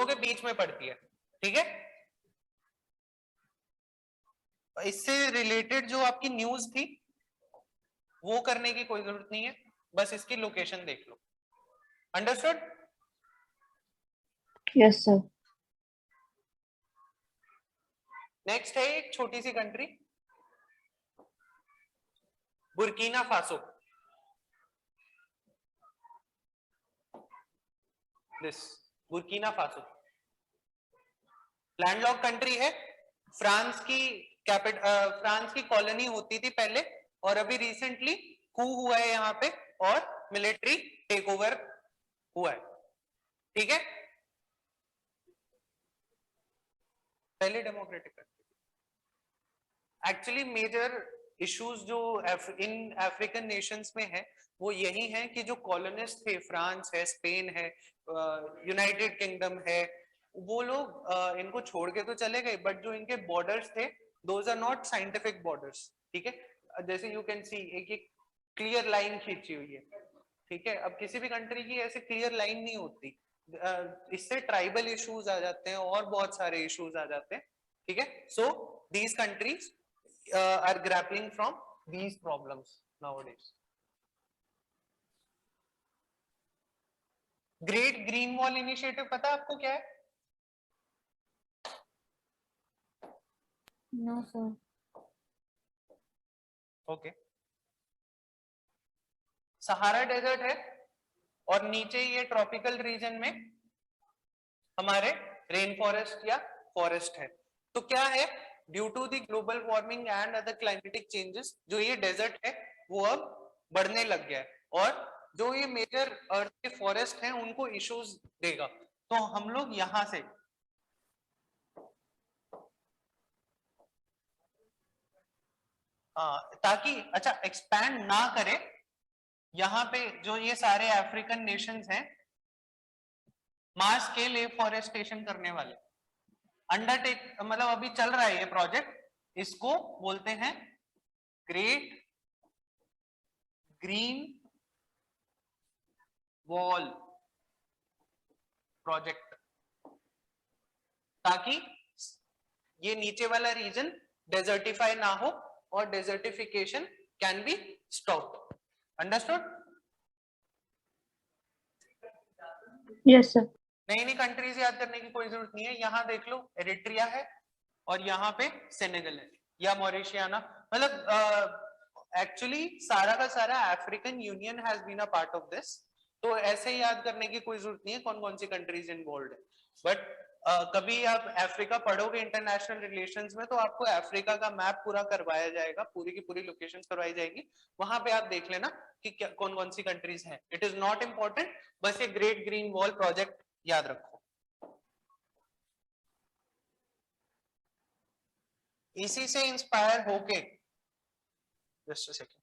के बीच में पड़ती है। ठीक है, इससे रिलेटेड जो आपकी न्यूज थी वो करने की कोई जरूरत नहीं है, बस इसकी लोकेशन देख लो। अंडरस्टूड? Yes sir. नेक्स्ट है एक छोटी सी country, Burkina Faso. This Burkina Faso landlocked country है, फ्रांस की कॉलोनी होती थी पहले, और अभी रिसेंटली कू हुआ है यहाँ पे और मिलिट्री टेक ओवर हुआ है। ठीक है, पहले democratic country. Actually major issues जो इन अफ्रीकन नेशंस में है वो यही है कि जो कॉलोनिस्ट थे, फ्रांस है, स्पेन है, यूनाइटेड किंगडम है, वो लोग इनको छोड़ के तो चले गए, बट जो इनके बॉर्डर्स थे those are not scientific borders. ठीक है, जैसे यू कैन सी एक क्लियर लाइन खींची हुई है। ठीक है, अब किसी भी कंट्री की ऐसे क्लियर लाइन नहीं होती, इससे ट्राइबल इश्यूज आ जाते हैं और बहुत सारे इश्यूज आ जाते हैं। ठीक है, so these countries are grappling from these problems nowadays. Great Green Wall Initiative पता है आपको क्या है? No sir. Okay, Sahara desert है और नीचे ये ट्रॉपिकल रीजन में हमारे रेन फॉरेस्ट या फॉरेस्ट है। तो क्या है, due to the global warming and other climatic changes जो ये डेजर्ट है वो अब बढ़ने लग गया है, और जो ये मेजर अर्थ के फॉरेस्ट हैं उनको इश्यूज देगा। तो हम लोग यहां से ताकि अच्छा एक्सपैंड ना करे, यहाँ पे जो ये सारे अफ्रीकन नेशंस हैं मास स्केल एफॉरेस्टेशन करने वाले अंडरटेक, मतलब अभी चल रहा है ये प्रोजेक्ट, इसको बोलते हैं ग्रेट ग्रीन वॉल प्रोजेक्ट, ताकि ये नीचे वाला रीजन डेजर्टिफाई ना हो और desertification can be stopped. Understood? Yes sir. नई नई कंट्रीज याद करने की कोई जरूरत नहीं है, यहाँ देख लो एरिट्रिया है और यहाँ पे सेनेगल है या मॉरिशियाना, मतलब एक्चुअली सारा का सारा African Union has been a part of this. तो ऐसे ही याद करने की कोई जरूरत नहीं है कौन कौन सी कंट्रीज इन्वॉल्व है, बट कभी आप अफ्रीका पढ़ोगे इंटरनेशनल रिलेशंस में तो आपको अफ्रीका का मैप पूरा करवाया जाएगा, पूरी की पूरी लोकेशंस करवाई जाएगी, वहां पे आप देख लेना कि क्या कौन कौन सी कंट्रीज हैं। इट इज नॉट इंपॉर्टेंट, बस ये ग्रेट ग्रीन वॉल प्रोजेक्ट याद रखो। इसी से इंस्पायर होके, जस्ट अ सेकंड,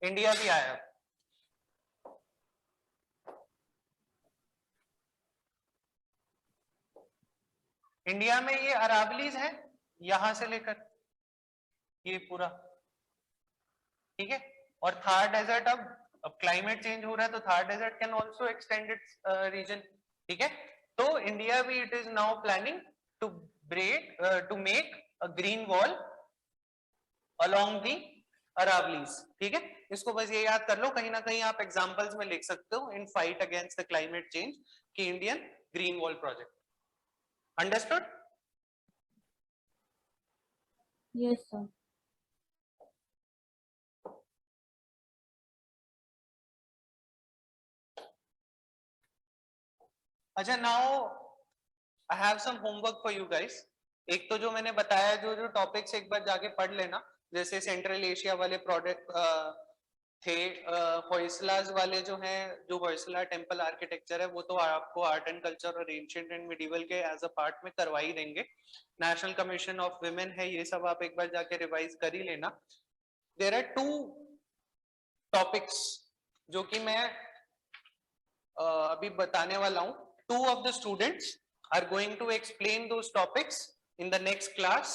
इंडिया भी आया। इंडिया में ये अरावलीज है यहां से लेकर ये पूरा, ठीक है, और थार डेजर्ट, अब क्लाइमेट चेंज हो रहा है तो Thar desert can also extend its region. ठीक है, तो इंडिया भी it is now planning to make a green wall along the Aravallis. ठीक है, इसको बस ये याद कर लो, कहीं ना कहीं आप एग्जांपल्स में लिख सकते हो in fight against the climate change की Indian green wall project. Understood? Yes sir. अच्छा, now I have some homework for you guys. एक तो जो मैंने बताया जो टॉपिक्स एक बार जाके पढ़ लेना, जैसे सेंट्रल एशिया वाले प्रोडक्ट थे, होयसलास वाले जो हैं, जो होयसला टेम्पल आर्किटेक्चर है वो तो आपको आर्ट एंड कल्चर और एंशिएंट एंड मिडिवल के एज अ पार्ट में करवा ही देंगे. नेशनल कमीशन ऑफ विमेन है, ये सब आप एक बार जाके रिवाइज कर ही लेना. देयर आर 2 टॉपिक्स जो कि मैं अभी बताने वाला हूं. 2 of the students are going to explain those topics in the next class,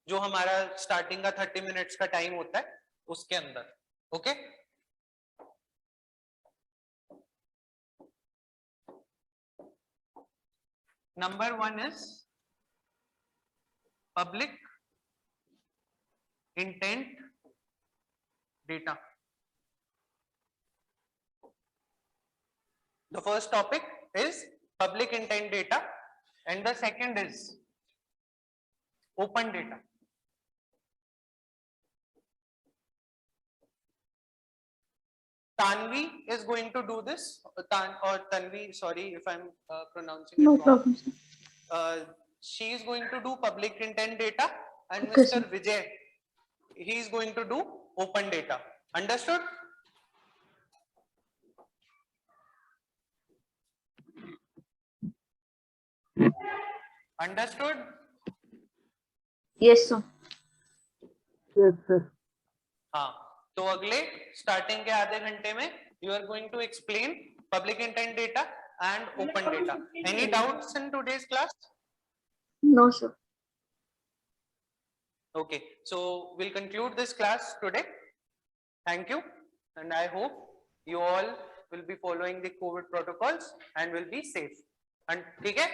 जो हमारा स्टार्टिंग का 30 मिनट्स का टाइम होता है उसके अंदर. Okay Number 1 is public intent data. The first topic is public intent data and the second is open data. Tanvi is going to do this. Tanvi, sorry if I'm pronouncing No it wrong. problem, sir. She is going to do public intent data and Okay, Mr. sir. Vijay, he is going to do open data. Understood? Understood? Yes, sir. Yes, sir. हाँ, तो अगले starting के आधे घंटे में you are going to explain public intent data and open data. Any doubts in today's class? No, sir. Okay, so we'll conclude this class today. Thank you, and I hope you all will be following the COVID protocols and will be safe. And ठीक है?